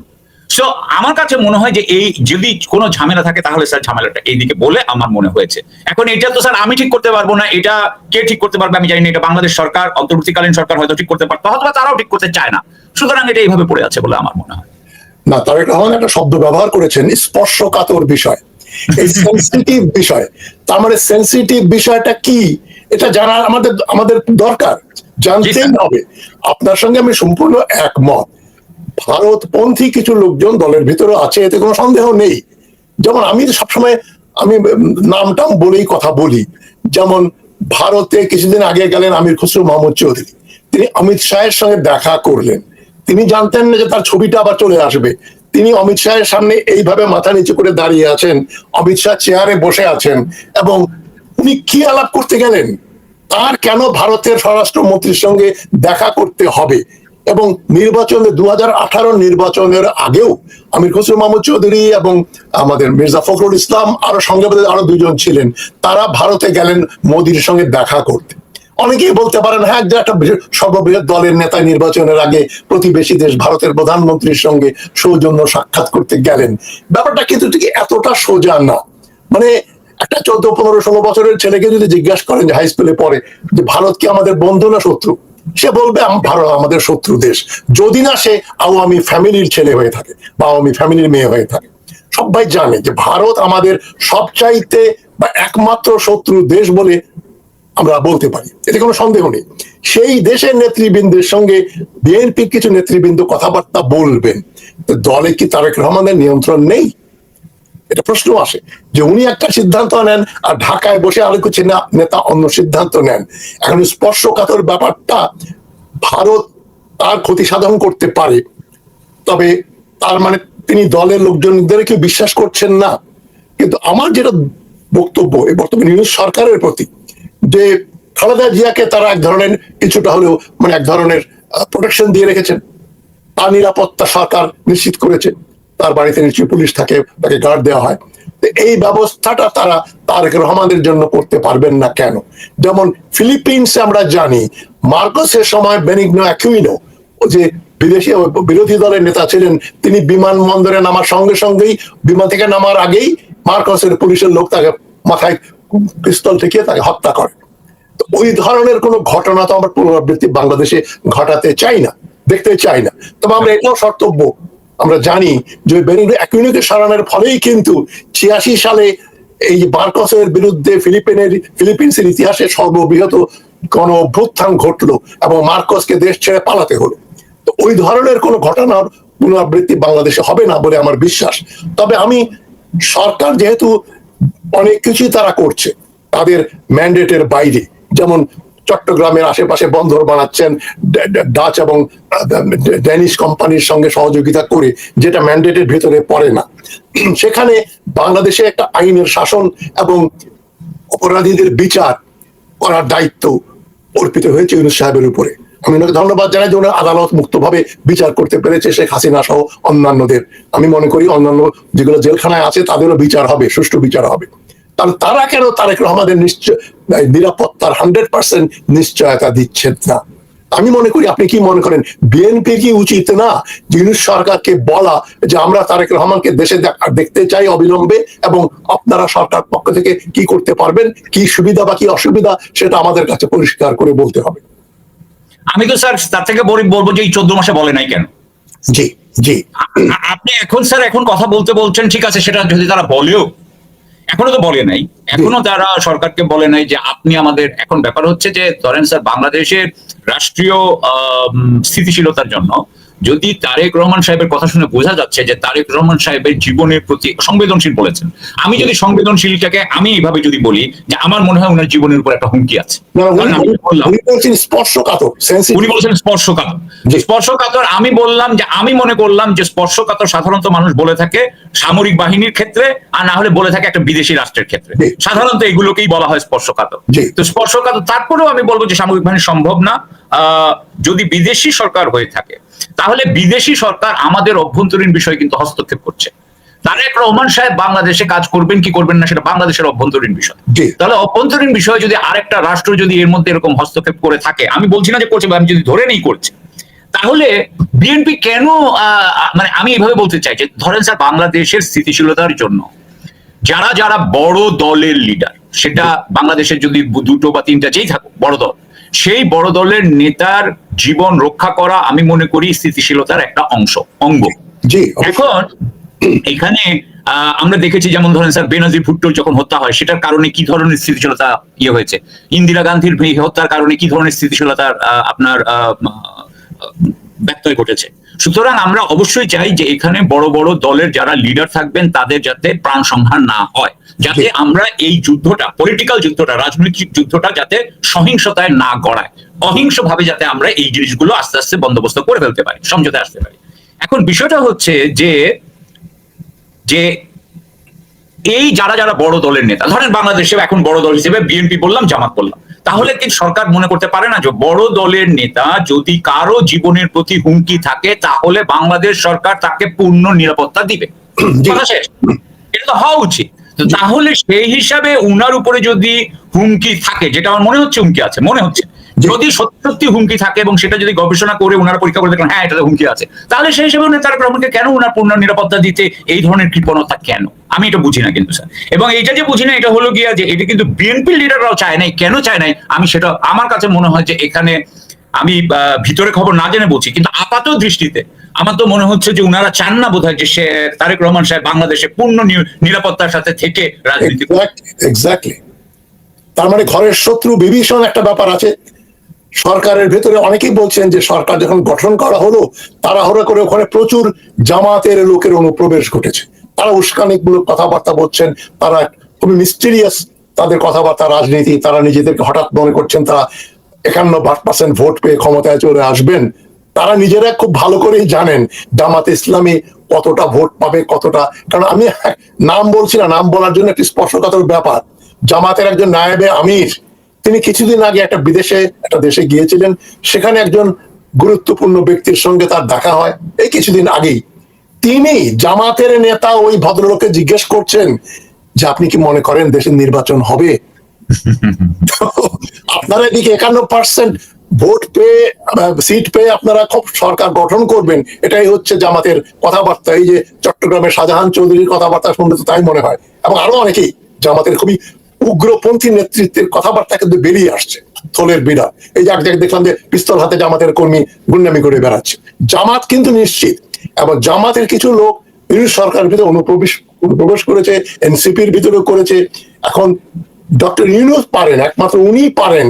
সো আমার কাছে মনে হয় যে এই যদি কোনো ঝামেলা থাকে তাহলে স্যার ঝামেলাটা এইদিকে বলে আমার মনে হয়েছে। এখন এটা তো স্যার আমি ঠিক করতে পারবো না, এটা কে ঠিক করতে পারবে আমি জানি না, এটা বাংলাদেশ সরকার, অন্তর্বর্তীকালীন সরকার হয়তো ঠিক করতে পারতো, হয়তো তারাও ঠিক করতে চায় না, সুতরাং এটা এইভাবে পড়ে আছে বলে আমার মনে হয়। না, তারেক রহমান একটা শব্দ ব্যবহার করেছেন, স্পর্শকাতর বিষয়, এই সেনসিটিভ বিষয়। তার মানে সেনসিটিভ বিষয়টা কি এটা জানার আমাদের দরকার, জানতেই হবে। আপনার সঙ্গে আমি সম্পূর্ণ একমত। ভারতপন্থী কিছু লোকজন দলের ভিতরে আছে, এতে কোনো সন্দেহ নেই। যেমন আমি সবসময় নামটাম বলেই কথা বলি, যেমন ভারতে কিছুদিন আগে গেলেন আমির খসরু মাহমুদ চৌধুরী, তিনি অমিত শাহের সঙ্গে দেখা করলেন। তিনি জানতেন না যে তার ছবিটা আবার চলে আসবে। তিনি অমিত শাহের সামনে এইভাবে মাথা নিচু করে দাঁড়িয়ে আছেন, অমিত শাহ চেয়ারে বসে আছেন, এবং উনি কি আলাপ করতে গেলেন? তার কেন ভারতের স্বরাষ্ট্রমন্ত্রীর সঙ্গে দেখা করতে হবে? এবং নির্বাচনে 2018 নির্বাচনের আগেও আমির খসরু মাহমুদ চৌধুরী এবং আমাদের মির্জা ফখরুল ইসলাম আরো সঙ্গে আরো দুজন ছিলেন, তারা ভারতে গেলেন মোদির সঙ্গে দেখা করতে। অনেকেই বলতে পারেন হ্যাঁ, যে একটা সর্ববৃহৎ দলের নেতা নির্বাচনের আগে প্রতিবেশী দেশ ভারতের প্রধানমন্ত্রীর সঙ্গে সৌজন্য সাক্ষাৎ করতে গেলেন। ব্যাপারটা কিন্তু ঠিক এতটা সোজা না। মানে একটা 14, 15, 16 বছরের ছেলেকে যদি জিজ্ঞাসা করেন যে হাই স্কুলে পড়ে যে ভারত কি আমাদের বন্ধু না শত্রু, সে বলবে ভারত আমাদের শত্রু দেশ, যদি না সে আওয়ামী ফ্যামিলির ছেলে হয়ে থাকে বা আওয়ামী ফ্যামিলির মেয়ে হয়ে থাকে। সবাই জানে যে ভারত আমাদের সবচাইতে বা একমাত্র শত্রু দেশ বলে আমরা বলতে পারি, এতে কোনো সন্দেহ নেই। সেই দেশের নেতৃবৃন্দের সঙ্গে বিএনপির কিছু নেতৃবৃন্দ কথাবার্তা বলবেন, দলে কি তারেক রহমানের নিয়ন্ত্রণ নেই? এটা প্রশ্ন আসে যে উনি একটা সিদ্ধান্ত নেন আর ঢাকায় বসে আরো কিছু নেতা অন্য সিদ্ধান্ত নেন। এখন স্পর্শকাতর ব্যাপারটা, ভারত তার ক্ষতি সাধন করতে পারে, তবে তার মানে তিনি দলের লোকজনদের কেউ বিশ্বাস করছেন না। কিন্তু আমার যেটা বক্তব্য এই বর্তমান ইউনিট সরকারের প্রতি, যে খালেদা জিয়াকে তারা এক ধরনের কিছুটা হলেও মানে এক ধরনের প্রোটেকশন দিয়ে রেখেছেন, তার নিরাপত্তা সরকার নিশ্চিত করেছে, তার বাড়িতে নিশ্চয়ই পুলিশ থাকে, তাকে গার্ড দেওয়া হয়। এই ব্যবস্থাটা তারা তারেক রহমানের জন্য করতে পারবেন না কেন? যেমন ফিলিপিন্সে আমরা জানি মার্কোসের সময় বেনিগনো অ্যাকুইনো, যে বিদেশি বিরোধী দলের নেতা ছিলেন, তিনি বিমানবন্দরে নামার সঙ্গে সঙ্গেই, বিমান থেকে নামার আগেই মার্কোসের পুলিশের লোক তাকে মাথায় পিস্তল ঠেকিয়ে তাকে হত্যা করে। তো ওই ধরনের কোন ঘটনা তো আমরা পুনরাবৃত্তি বাংলাদেশে ঘটাতে চাই না, দেখতে চাই না। তবে আমরা এটাও কর্তব্য, আমরা জানি যে বেনিগনো অ্যাকুইনোকে সরানোর ফলেই কিন্তু 86 সালে এই মার্কোসের বিরুদ্ধে ফিলিপিন্সের ইতিহাসে সর্ববৃহৎ গণ অভ্যুত্থান ঘটলো এবং মার্কোসকে দেশ ছেড়ে পালাতে হলো। তো ওই ধরনের কোন ঘটনার পুনরাবৃত্তি বাংলাদেশে হবে না বলে আমার বিশ্বাস। তবে আমি সরকার যেহেতু অনেক কিছুই তারা করছে তাদের ম্যান্ডেটের বাইরে, যেমন চট্টগ্রামের আশেপাশে বন্দর বানাচ্ছেন ডাচ এবং ড্যানিশ কোম্পানির সঙ্গে সহযোগিতা করে, যেটা ম্যান্ডেটের ভিতরে পড়ে না। সেখানে বাংলাদেশে একটা আইনের শাসন এবং অপরাধীদের বিচার করার দায়িত্ব অর্পিত হয়েছে ইউনূস সাহেবের উপরে। আমি ওনাকে ধন্যবাদ জানাই যে ওনার আদালত মুক্তভাবে বিচার করতে পেরেছে শেখ হাসিনা সহ অন্যান্যদের। আমি মনে করি অন্যান্য যেগুলো জেলখানায় আছে তাদেরও বিচার হবে, সুষ্ঠু বিচার হবে। তাহলে তারা কেন তারেক রহমানের নিরাপত্তার 100% নিশ্চয়তা দিচ্ছেন না? আমি মনে করি, আপনি কি মনে করেন বিএনপি কি উচিত না ইউনূস সরকারকে বলা যে আমরা তারেক রহমানকে দেশে দেখতে চাই অবিলম্বে, এবং আপনারা সরকার পক্ষ থেকে কি করতে পারবেন, কি সুবিধা বা কি অসুবিধা সেটা আমাদের কাছে পরিষ্কার করে বলতে হবে। আমি তো স্যার তার থেকে বলবো যে এই 14 মাসে বলে নাই কেন? জি জি, আপনি এখন স্যার এখন কথা বলছেন, ঠিক আছে, সেটা যদি তারা বলেও, এখনো তো বলে নাই, এখনো তারা সরকারকে বলে নাই যে আপনি আমাদের। এখন ব্যাপার হচ্ছে যে ধরেন স্যার, বাংলাদেশের রাষ্ট্রীয় স্থিতিশীলতার জন্য যদি তারেক রহমান সাহেবের কথা শুনে বোঝা যাচ্ছে যে তারেক রহমান সাহেবের জীবনের প্রতি সংবেদনশীল বলেছেন, আমি যদি সংবেদনশীলটাকে আমি এইভাবে যদি বলি যে আমার মনে হয় ওনার জীবনের উপর একটা হুমকি আছে। উনি বলছেন স্পর্শকাতর। আমি বললাম যে আমি মনে করলাম যে স্পর্শকাতর সাধারণত মানুষ বলে থাকে সামরিক বাহিনীর ক্ষেত্রে, আর না হলে বলে থাকে একটা বিদেশি রাষ্ট্রের ক্ষেত্রে। সাধারণত এগুলোকেই বলা হয় স্পর্শকাতর। তো স্পর্শকাতর, তারপরেও আমি বলবো যে সামরিক বাহিনী সম্ভব না। যদি বিদেশি সরকার হয়ে থাকে তাহলে বিদেশি সরকার আমাদের অভ্যন্তরীণ বিষয়ে কিন্তু হস্তক্ষেপ করছে। তারেক রহমান সাহেব বাংলাদেশে কাজ করবেন কি করবেন না সেটা বাংলাদেশের অভ্যন্তরীণ বিষয়। তাহলে অভ্যন্তরীণ বিষয়ে যদি আরেকটা রাষ্ট্র যদি এর মধ্যে এরকম হস্তক্ষেপ করে থাকে, আমি বলছি না যে করছে, আমি যদি ধরে নেই করছে, তাহলে বিএনপি কেন, মানে আমি এইভাবে বলতে চাই যে ধরেন স্যার, বাংলাদেশের স্থিতিশীলতার জন্য যারা যারা বড় দলের লিডার, সেটা বাংলাদেশের যদি 2টো বা 3টা যেই থাকুক বড় দল, সেই বড় দলের নেতার জীবন রক্ষা করা আমি মনে করি স্থিতিশীলতার একটা অঙ্গ। এখন এখানে আমরা দেখেছি যেমন ধরেন স্যার, বেনজির ভুট্টোর যখন হত্যা হয় সেটার কারণে কি ধরনের স্থিতিশীলতা হয়েছে, ইন্দিরা গান্ধীর হত্যার কারণে কি ধরনের স্থিতিশীলতার আপনার ব্যত্যয় ঘটেছে। সুতরাং আমরা অবশ্যই চাই যে এখানে বড় বড় দলের যারা লিডার থাকবেন তাদের যাতে প্রাণ সংহার না হয়, যাতে আমরা এই যুদ্ধটা, পলিটিক্যাল যুদ্ধটা, রাজনৈতিক যুদ্ধটা যাতে সহিংসতায় না গড়ায়, অহিংস ভাবে যাতে আমরা এই জিনিসগুলো আস্তে আস্তে বন্দোবস্ত করে ফেলতে পারি, সমঝোতায় আসতে পারি। এখন বিষয়টা হচ্ছে যে এই যারা যারা বড় দলের নেতা, ধরেন বাংলাদেশে এখন বড় দল হিসেবে বিএনপি বললাম, জামাত বললাম, তাহলে কি সরকার মনে করতে পারে না যে বড় দলের নেতা যদি কারো জীবনের প্রতি হুমকি থাকে তাহলে বাংলাদেশ সরকার তাকে পূর্ণ নিরাপত্তা দিবে? কথা শেষ। এটা তো হওয়া উচিত। তো তাহলে সেই হিসাবে উনার উপরে যদি হুমকি থাকে, যেটা আমার মনে হচ্ছে হুমকি আছে, মনে হচ্ছে যদি সত্যি সত্যি হুমকি থাকে এবং সেটা যদি গবেষণা করে উনারা পরীক্ষা করে দেখেন হ্যাঁ এটাতে হুমকি আছে, তাহলে সেই হিসেবে উনি তারেক রহমানকে কেন উনার পূর্ণ নিরাপত্তা দিতে এই ধরনের কৃপণতা কেন? আমি এটা বুঝি না কিন্তু স্যার। এবং এটা যে বুঝি না এটা হলো গিয়া যে এটা কিন্তু বিএনপি লিডাররাও চায় নাই। কেন চায় নাই আমি সেটা, আমার কাছে মনে হয় যে এখানে আমি ভিতরে খবর না জেনে বলছি, কিন্তু আপাত দৃষ্টিতে আমার তো মনে হচ্ছে যে উনারা চান না বোধহয় যে সে তারেক রহমান সাহেব বাংলাদেশে পূর্ণ নিরাপত্তার সাথে থেকে রাজনীতি। এক্স্যাক্টলি। তার মানে ঘরের শত্রু বিভীষণ একটা ব্যাপার আছে। সরকারের ভেতরে অনেকেই বলছেন যে সরকার যখন গঠন করা হলো তাড়াহুড়ো করে ওখানে প্রচুর জামাতের লোকের অনুপ্রবেশ ঘটেছে, তারা উস্কানিমূলক কথাবার্তা বলছেন, তারা খুবই মিস্টিরিয়াস তাদের কথাবার্তা, রাজনীতি, তারা নিজেদেরকে হঠাৎ মনে করছেন তারা 51% ভোট পেয়ে ক্ষমতায় চলে আসবেন। তারা নিজেরা খুব ভালো করেই জানেন জামাত ইসলামী কতটা ভোট পাবে, কতটা। কারণ আমি নাম বলছি না, নাম বলার জন্য একটি স্পর্শকাতর ব্যাপার। জামাতের একজন নায়েবে আমির, তিনি কিছুদিন আগে একটা দেশে গিয়েছিলেন, সেখানে একজন গুরুত্বপূর্ণ ব্যক্তির সঙ্গে তার দেখা হয় এই কিছুদিন আগেই। তিনি জামাতের নেতা ওই ভদ্রলোককে জিজ্ঞেস করছেন যে আপনি কি মনে করেন দেশের নির্বাচন হবে? আপনারা এদিকে 51% ভোট পেয়ে, সিট পেয়ে আপনারা খুব সরকার গঠন করবেন, এটাই হচ্ছে জামাতের কথাবার্তা। এই যে চট্টগ্রামের শাহজাহান চৌধুরীর কথাবার্তা শুনলে তো তাই মনে হয়, এবং আরো অনেকেই জামাতের খুবই উগ্রপন্থী নেতৃত্বের কথাবার্তা কিন্তু বেরিয়ে আসছে, থলের বিড়াল। এই যে এক জায়গায় দেখলাম যে পিস্তল হাতে জামাতের কর্মী গুন্ডামি করে বেড়াচ্ছে। জামাত কিন্তু নিশ্চিত, এবং জামাতের কিছু লোক ইউনিট সরকারের ভিতরে অনুপ্রবেশ করেছে, এনসিপির ভিতরে করেছে। এখন ডক্টর ইউনূস পারেন, একমাত্র উনি পারেন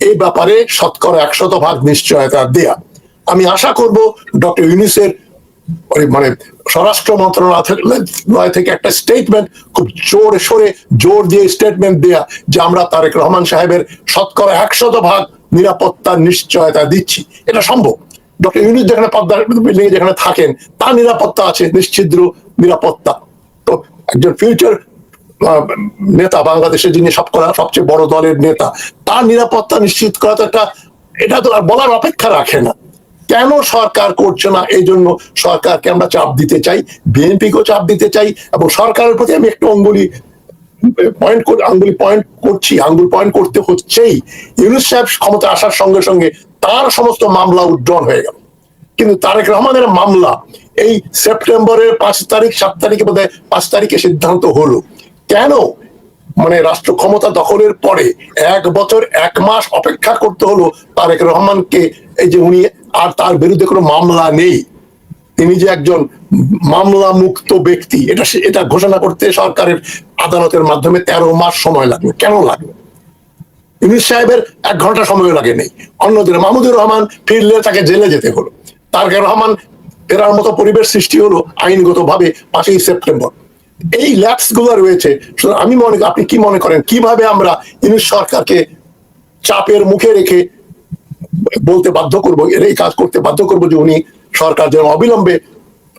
এই ব্যাপারে 100% নিশ্চয়তা দেয়া। আমি আশা করব ডক্টর ইউনূসের মানে স্বরাষ্ট্র মন্ত্রণালয় থেকে একটা স্টেটমেন্ট, খুব জোর দিয়ে স্টেটমেন্ট দেয়া যে আমরা তারেক রহমান সাহেবের 100% নিরাপত্তার নিশ্চয়তা দিচ্ছি। এটা সম্ভব। ডক্টর ইউনূস যেখানে পদ্মার বিল্ডিং এ যেখানে থাকেন তার নিরাপত্তা আছে, নিশ্চিদ্র নিরাপত্তা। তো একজন ফিউচার নেতা, বাংলাদেশের যিনি সবচেয়ে বড় দলের নেতা, তার নিরাপত্তা নিশ্চিত করা তো এটা তো আর বলার অপেক্ষা রাখে না। কেন সরকার করছে না? এই জন্য সরকারকে আমরা চাপ দিতে চাই, বিএনপিকেও চাপ দিতে চাই, এবং সরকারের প্রতি আমি একটু আঙ্গুল পয়েন্ট করতে হচ্ছেই। ইউনূস সাহেব ক্ষমতা আসার সঙ্গে সঙ্গে তার সমস্ত মামলা উড্ডয়ন হয়ে গেল, কিন্তু তারেক রহমানের মামলা এই সেপ্টেম্বরের 7 তারিখে বোধহয় 5 তারিখে সিদ্ধান্ত হলো। কেন? মানে রাষ্ট্র ক্ষমতা দখলের পরে 1 বছর 1 মাস অপেক্ষা করতে হলো তারেক রহমানকে, এই যে উনি আর তার বিরুদ্ধে কোনো মামলা নেই, তিনি যে একজন মামলা মুক্ত ব্যক্তি, এটা ঘোষণা করতে সরকারের আদালতের মাধ্যমে 13 মাস সময় লাগলো। কেন লাগলো? ইউনূস সাহেবের 1 ঘন্টা সময় লাগে নেই। অন্যদের মাহমুদুর রহমান ফিরলে তাকে জেলে যেতে হলো, তারেক রহমান ফেরার মতো পরিবেশ সৃষ্টি হলো আইনগতভাবে 5ই সেপ্টেম্বর। এই ল্যাপস গুলো রয়েছে। আপনি কি মনে করেন কিভাবে আমরা ইউনূস সরকারকে চাপের মুখে রেখে বলতে বাধ্য করবো, এই কাজ করতে বাধ্য করবো যে উনি সরকার যেন অবিলম্বে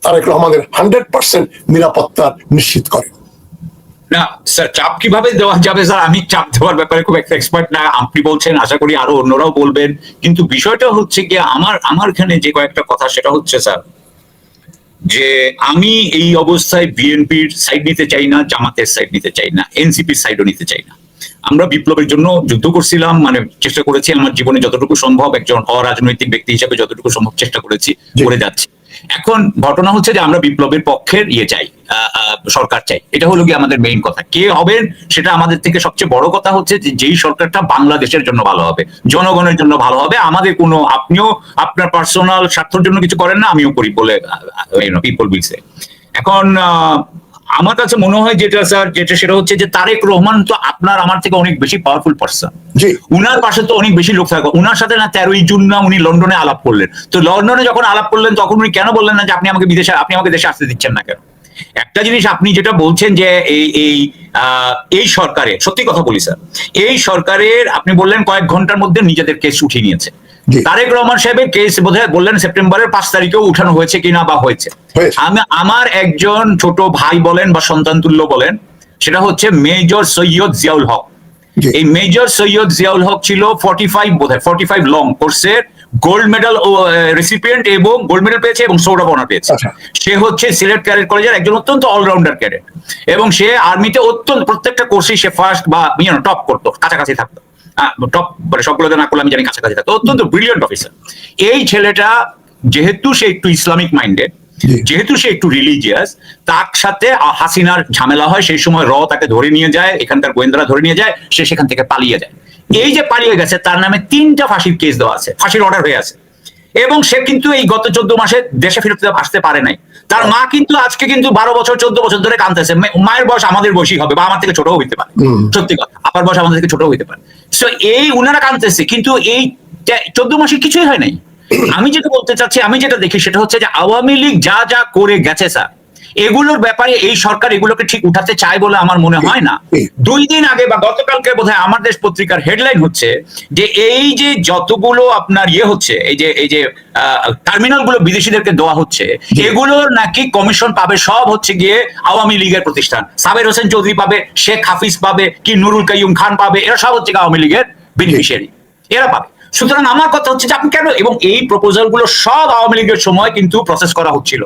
তারেক রহমানের 100% নিরাপত্তা নিশ্চিত করে? না স্যার, চাপ কিভাবে দেওয়া যাবে স্যার, আমি চাপ দেওয়ার ব্যাপারে খুব একটা এক্সপার্ট না। আপনি বলছেন, আশা করি আরো অন্যরাও বলবেন, কিন্তু বিষয়টা হচ্ছে কি আমার এখানে যে কয়েকটা কথা, সেটা হচ্ছে স্যার যে আমি এই অবস্থায় বিএনপির সাইড নিতে চাই না, জামাতের সাইড নিতে চাই না, এনসিপির সাইডও নিতে চাই না। আমরা বিপ্লবের জন্য যুদ্ধ করছিলাম, মানে চেষ্টা করেছি আমার জীবনে যতটুকু সম্ভব, একজন অরাজনৈতিক ব্যক্তি হিসেবে যতটুকু সম্ভব চেষ্টা করেছি, করে যাচ্ছি। এখন ঘটনা হচ্ছে যে আমরা বিপ্লবের পক্ষের চাই, সরকার চাই। এটা হলো কি আমাদের মেইন কথা। কে হবেন সেটা আমাদের থেকে সবচেয়ে বড় কথা হচ্ছে যে যেই সরকারটা বাংলাদেশের জন্য ভালো হবে, জনগণের জন্য ভালো হবে। আমাদের কোনো, আপনিও আপনার পার্সোনাল স্বার্থের জন্য কিছু করেন না, আমিও করি বলে পিপল উইল সে। এখন আমার কাছে মনে হয় যেটা স্যার, সেটা হচ্ছে যে তারেক রহমান তো আপনার আমার থেকে অনেক বেশি পাওয়ারফুল পারসন। উনার পাশে তো অনেক বেশি লোক থাকবে। উনার সাথে না 13ই জুন না উনি লন্ডনে আলাপ করলেন। তো লন্ডনে যখন আলাপ করলেন তখন উনি কেন বললেন না যে আপনি আমাকে দেশে আসতে দিচ্ছেন না কেন? একটা জিনিস আপনি যেটা বলছেন যে এই সরকারে, সত্যি কথা বলি স্যার, এই সরকারের আপনি বললেন কয়েক ঘন্টার মধ্যে নিজেদের কেস উঠিয়ে নিয়েছে। তারেক রহমান সাহেবের কেস বোধহয় বললেন সেপ্টেম্বরের 5 তারিখেও উঠানো হয়েছে কিনা বা হয়েছে। আমার একজন ছোট ভাই বলেন বা সন্তান তুল্য বলেন, সেটা হচ্ছে মেজর সৈয়দ জিয়াউল হক। এই মেজর সৈয়দ জিয়াউল হক ছিল 45 লং কোর্সের গোল্ড মেডাল রেসিপিয়েন্ট এবং গোল্ড মেডেল পেয়েছে এবং সোর্ড অফ অনার পেয়েছে। সে হচ্ছে সিলেট ক্যাডেট কলেজের একজন অত্যন্ত অলরাউন্ডার ক্যাডেট এবং সে আর্মিতে অত্যন্ত প্রত্যেকটা কোর্সে সে ফার্স্ট বা টপ করতো, কাছাকাছি থাকতো, টপ মানে সবগুলোতে না করলে আমি জানি কাছাকাছি থাকতো, অত্যন্ত ব্রিলিয়েন্ট অফিসার। এই ছেলেটা যেহেতু সে একটু ইসলামিক মাইন্ডেড, যেহেতু সে একটু রিলিজিয়াস, তার সাথে হাসিনার ঝামেলা হয়, সেই সময় তাকে ধরে নিয়ে যায়, এখানকার গোয়েন্দারা ধরে নিয়ে যায়, সে সেখান থেকে পালিয়ে যায়। এই যে পালিয়ে গেছে তার নামে 3টা ফাঁসির কেস দেওয়া আছে, ফাঁসির অর্ডার হয়ে আছে, এবং সে কিন্তু এই গত 14 মাসে দেশে ফিরতে আসতে পারে নাই। তার মা কিন্তু আজকে কিন্তু 12 বছর 14 বছর ধরে কাঁদতেছে। মায়ের বয়স আমাদের বয়সী হবে বা আমার থেকে ছোটও হইতে পারে, সত্যি কথা, আপার বয়স আমাদের থেকে ছোটও হইতে পারে। সো এই উনারা কাঁদতেছে, কিন্তু এই 14 মাসে কিছুই হয় নাই। আমি যেটা বলতে চাচ্ছি, আমি যেটা দেখি সেটা হচ্ছে যে আওয়ামী লীগ যা যা করে গেছে স্যার, এগুলোর ব্যাপারে এই সরকার এগুলোকে ঠিক উঠাতে চায় বলে আমার মনে হয় না। 2 দিন আগে বা গতকালকে বোধহয় আমার দেশ পত্রিকার হেডলাইন হচ্ছে যে এই যে যতগুলো আপনার হচ্ছে, এই যে টার্মিনাল গুলো বিদেশিদেরকে দেওয়া হচ্ছে, এগুলোর নাকি কমিশন পাবে সব হচ্ছে গিয়ে আওয়ামী লীগের প্রতিষ্ঠান। সাবের হোসেন চৌধুরী পাবে, শেখ হাফিজ পাবে, কি নুরুল কাইয়ুম খান পাবে, এরা সব হচ্ছে আওয়ামী লীগের বেনিফিশিয়ারি, এরা পাবে। সুতরাং আমার কথা হচ্ছে যে আপনি কেন, এবং এই প্রপোজাল গুলো সব আওয়ামী লীগের সময় কিন্তু প্রসেস করা হচ্ছিল,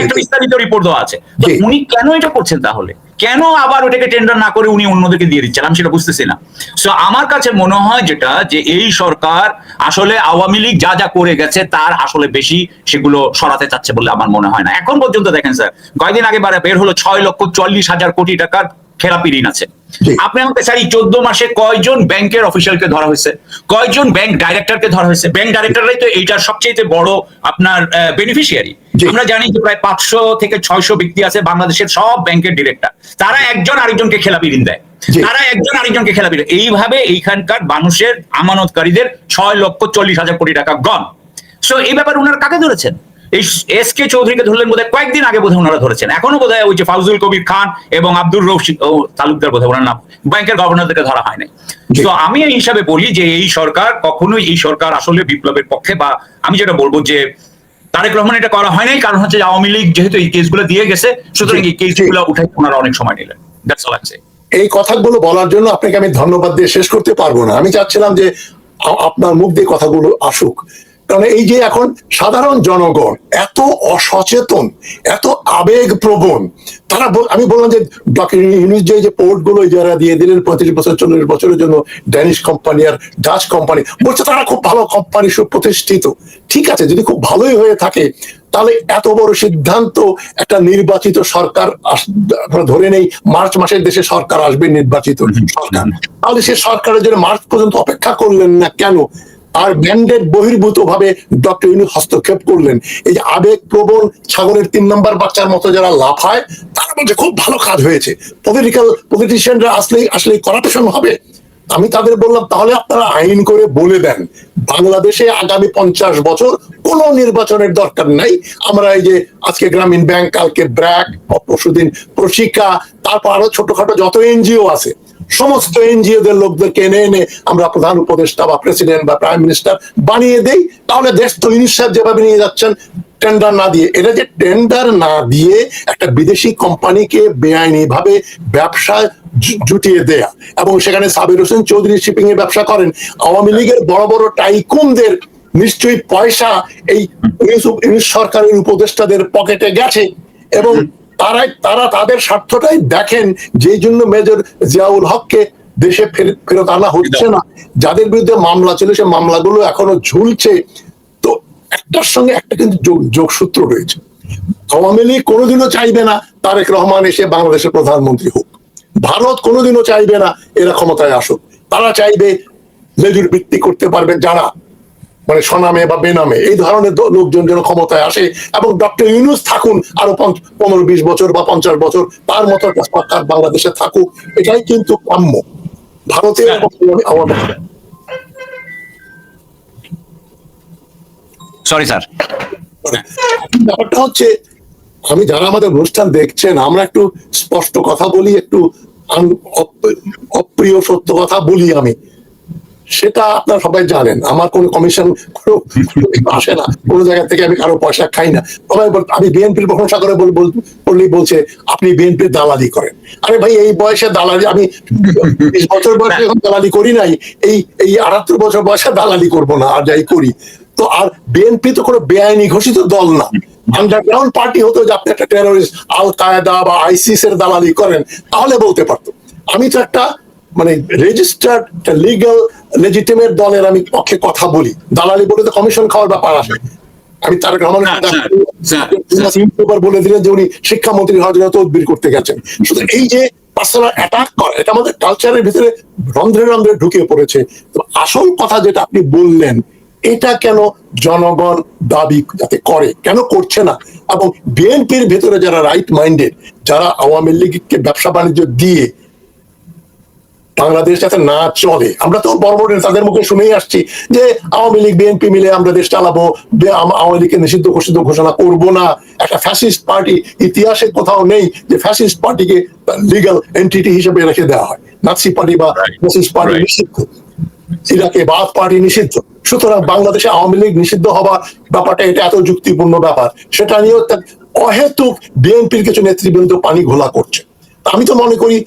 একটা বিস্তারিত রিপোর্ট দেওয়া আছে। তো উনি কেন এটা করছেন তাহলে? কেন আবার ওটাকে টেন্ডার না করে উনি অন্যদেরকে দিয়ে দিচ্ছেন? আমি সেটা বুঝতেছি না। সো আমার কাছে মনে হয় যেটা, যে এই সরকার আসলে আওয়ামী লীগ যা যা করে গেছে তার আসলে বেশি সেগুলো সরাতে চাচ্ছে বলে আমার মনে হয় না। এখন পর্যন্ত দেখেন স্যার, কয়েকদিন আগে বের হলো 6,40,000 কোটি টাকার খেলাপি ঋণ আছে। আপনি আমাকে স্যার 14 মাসে কয়জন ব্যাংকের অফিসিয়ালকে ধরা হয়েছে, কয়জন ব্যাংক ডাইরেক্টরকে ধরা হয়েছে? ব্যাংক ডাইরেক্টররাই তো এইটার সবচেয়ে বড় আপনার বেনিফিশিয়ারি। আমরা জানি যে প্রায় 500 থেকে 600 ব্যক্তি আছে বাংলাদেশের সব ব্যাংকের ডিরেক্টর, তারা একজন আরেকজনকে খেলাপি ঋণ দেয়, তারা একজন আরেকজনকে খেলাপি ঋণ। এইভাবে এইখানকার মানুষের আমানতকারীদের 6,40,000 কোটি টাকা গন। সো এই ব্যাপারে ওনারা কাকে ধরেছেন? এই এস.কে চৌধুরীকে ধরলেন বোধহয় কয়েকদিন আগে, বোধহয় ওনারা ধরেছেন। এখনো বোধহয় ওই যে ফাউজুল কবির খান এবং আব্দুর রশিদ তালুকদার, বোধহয় ওনার নাম, ব্যাংকের গভর্নরদেরকে ধরা হয় নাই। তো আমি এই হিসাবে বলি যে এই সরকার কখনোই, এই সরকার আসলে বিপ্লবের পক্ষে, বা আমি যেটা বলবো যে তারেক রহমান এটা করা হয় নাই, কারণ হচ্ছে আওয়ামী লীগ যেহেতু এই কেসগুলো দিয়ে গেছে, সুতরাং এই কেসগুলো উঠাই ওনারা অনেক সময় নিলেন। That's all I say. এই কথাগুলো বলার জন্য আপনাকে আমি ধন্যবাদ দিয়ে শেষ করতে পারবো না। আমি চাচ্ছিলাম যে আপনার মুখ দিয়ে কথাগুলো আসুক, কারণ এই যে এখন সাধারণ জনগণ এত অসচেতন, এত আবেগপ্রবণ, তারা আমি বললাম যে ডক্টর ইউনূস যে পোর্ট গুলো যারা দিয়ে দিলেন 35 বছর 40 বছরের জন্য ড্যানিশ কোম্পানি আর ডাচ কোম্পানি, বলছে তারা খুব ভালো কোম্পানি, সুপ্রতিষ্ঠিত। ঠিক আছে, যদি খুব ভালোই হয়ে থাকে তাহলে এত বড় সিদ্ধান্ত, একটা নির্বাচিত সরকার ধরে নেই মার্চ মাসের দেশে সরকার আসবে, নির্বাচিত সরকার, তাহলে সে সরকারের জন্য মার্চ পর্যন্ত অপেক্ষা করলেন না কেন? আর ম্যান্ডেট বহির্ভূত ভাবে ডক্টর ইউনূস হস্তক্ষেপ করলেন। এই যে আবেগ প্রবণ ছাগলের 3 নম্বর বাচ্চার মতো যারা লাফায়, তারা বলছে খুব ভালো কাজ হয়েছে, পলিটিশিয়ানরা আসলে করাপশন হবে। আমি তাদের বললাম তাহলে আপনারা আইন করে বলে দেন বাংলাদেশে আগামী 50 বছর কোনো নির্বাচনের দরকার নাই। আমরা এই যে আজকে গ্রামীণ ব্যাংক, কালকে ব্র্যাক, পরশুদিন প্রশিকা, তারপর আরো ছোটখাটো যত এনজিও আছে, সমস্ত এনজিও দের লোকদেরকে এনে আমরা প্রধান উপদেষ্টা বা প্রেসিডেন্ট বা প্রাইম মিনিস্টার বানিয়ে দেই। তাহলে দেশ তো ইউনূস সাহেব যেভাবে নিয়ে যাচ্ছেন টেন্ডার না দিয়ে, এটা যে টেন্ডার না দিয়ে একটা বিদেশি কোম্পানিকে বেআইনি ভাবে ব্যবসায় জুটিয়ে দেয়া, এবং সেখানে সাবির হোসেন চৌধুরী শিপিং এর ব্যবসা করেন, আওয়ামী লীগের বড় বড় টাইকুনদের নিশ্চয়ই পয়সা এই ইউনূস সরকারের উপদেষ্টাদের পকেটে গেছে, এবং তারা তাদের স্বার্থটাই দেখেন, যেই জন্য মেজর জিয়াউল হককে দেশে ফেরত আনা হচ্ছে না। যাদের বিরুদ্ধে মামলা ছিল সে মামলাগুলো এখনো ঝুলছে। তো একটার সঙ্গে একটা কিন্তু যোগসূত্র রয়েছে। আওয়ামী লীগ কোনোদিনও চাইবে না তারেক রহমান এসে বাংলাদেশের প্রধানমন্ত্রী হোক, ভারত কোনোদিনও চাইবে না এরা ক্ষমতায় আসুক। তারা চাইবে লেজুর ভিত্তি করতে পারবে যারা, মানে স্বনামে বা বেনামে এই ধরনের লোকজন যেন ক্ষমতায় আসে, এবং ডক্টর ইউনূস থাকুন আরো 15-20 বছর বা 50 বছর, তার মতো একটা সরকার বাংলাদেশে থাকুক, এটাই কিন্তু কাম্য ভারতের। সরি স্যার, ব্যাপারটা হচ্ছে, আমি যারা আমাদের অনুষ্ঠান দেখছেন, আমরা একটু স্পষ্ট কথা বলি, একটু অপ্রিয় সত্য কথা বলি। আমি সেটা আপনারা সবাই জানেন। আমার কোনো কমিশন আসে না, কোনো জায়গা থেকে আমি কারো পয়সা খাই না। সবাই আমি বিএনপির প্রশংসা করে বললেই বলছে আপনি বিএনপির দালালি করেন। আরে ভাই, এই বয়সে দালালি, আমি 20 বছর বয়সে এখন দালালি করি নাই, এই 78 বছর বয়সে দালালি করব না, আর যাই করি। তো আর বিএনপি তো কোনো বেআইনি ঘোষিত দল না, আন্ডারগ্রাউন্ড পার্টি হতো। যে আপনি একটা টেরোরিস্ট, আল কায়দা বা আইসিস এর দালালি করেন তাহলে বলতে পারতো। আমি তো একটা মানে রেজিস্টার্ড লিগ্যাল লেজিটিমেট দলের আমি পক্ষে কথা বলি। দালালি বলে তো কমিশন খাওয়ার ব্যাপার আসে। আমি তারেক রহমান বলে দিলেন যে উনি শিক্ষামন্ত্রী হওয়ার জন্য তদবির করতে গেছেন। শুধু এই যে পার্সোনাল অ্যাটাক করা, এটা আমাদের কালচারের ভিতরে রন্ধ্রে রন্ধ্রে ঢুকে পড়েছে। তো আসল কথা যেটা আপনি বললেন, এটা কেন জনগণ দাবি যাতে করে, কেন করছে না? এবং বিএনপির ভেতরে যারা রাইট মাইন্ডেড, যারা আওয়ামী লীগকে ব্যবসা বাণিজ্য দিয়ে বাংলাদেশ যাতে না চলে, আমরা তো বড় বড় তাদের মুখে শুনেই আসছি যে আওয়ামী লীগ বিএনপি মিলে আমরা দেশ চালাবো, আওয়ামী লীগকে নিষিদ্ধ ঘোষিত ঘোষণা করব না। একটা ফ্যাসিস্ট পার্টি, ইতিহাসে কোথাও নেই যে ফ্যাসিস্ট পার্টিকে লিগ্যাল এন্টিটি হিসেবে রেখে দেওয়া হয়। নাৎসি পার্টি বা ফ্যাসিস্ট পার্টি নিষিদ্ধ, ইরাকে বাথ পার্টি নিষিদ্ধ। সুতরাং বাংলাদেশে আওয়ামী লীগ নিষিদ্ধ হবার ব্যাপারটা এটা এত যুক্তিপূর্ণ ব্যাপার, সেটা নিয়েও অহেতুক বিএনপির কিছু নেতৃবৃন্দ পানি ঘোলা করছে। আমি তো মনে করি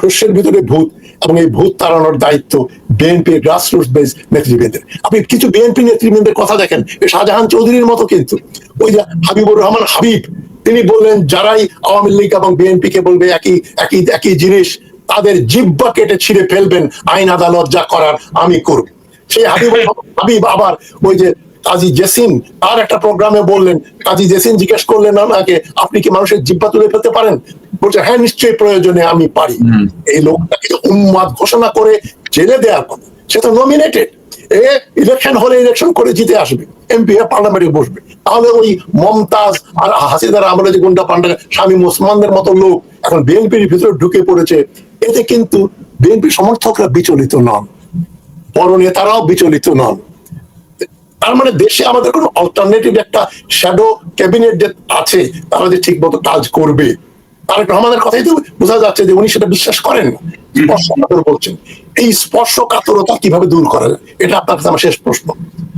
শস্যের ভিতরে ভূত, এবং এই ভূত তাড়ানোর দায়িত্ব বিএনপি গ্রাসরুটস বেস নেতৃবৃন্দের। আপনি কিছু বিএনপি নেতৃবৃন্দের কথা দেখেন, শাহজাহান চৌধুরীর মতো কিন্তু। ওই যে হাবিবুর রহমান হাবিব, তিনি বললেন যারাই আওয়ামী লীগ এবং বিএনপি কে বলবে একই জিনিস, তাদের জিহ্বা কেটে ছিঁড়ে ফেলবেন, আইন আদালত যা করার আমি করব। সেই হাবিব আবার ওই যে কাজী জেসিন, তার একটা প্রোগ্রামে বললেন, কাজী জেসিন জিজ্ঞেস করলেন আমাকে, আপনি কি মানুষের জিহ্বা তুলে ফেলতে পারেন? বলছে হ্যাঁ নিশ্চয়ই, প্রয়োজনে আমি পারি। এই লোকটাকে উন্মাদ ঘোষণা করে জেলে দেওয়ার কথা, সে তো নমিনেটেড, ইলেকশন হলে ইলেকশন করে জিতে আসবে, এমপি পার্লামেন্টে বসবে। তাহলে ওই মমতাজ আর হাসিনার আমলে যে গুন্ডা পান্ডা শামীম ওসমানদের মতো লোক এখন বিএনপির ভিতরে ঢুকে পড়েছে, এতে কিন্তু বিএনপি সমর্থকরা বিচলিত নন, বড় নেতারাও বিচলিত নন। তার মানে দেশে আমাদের কোনো অল্টারনেটিভ একটা শ্যাডো ক্যাবিনেট যে আছে, তারা যে ঠিক মতো কাজ করবে, তারেক রহমানের কথাই তো বোঝা যাচ্ছে যে উনি সেটা বিশ্বাস করেন না। স্পর্শকাতর বলছেন, এই স্পর্শকাতরতা কিভাবে দূর করা যায়, এটা আপনার কাছে আমার শেষ প্রশ্ন।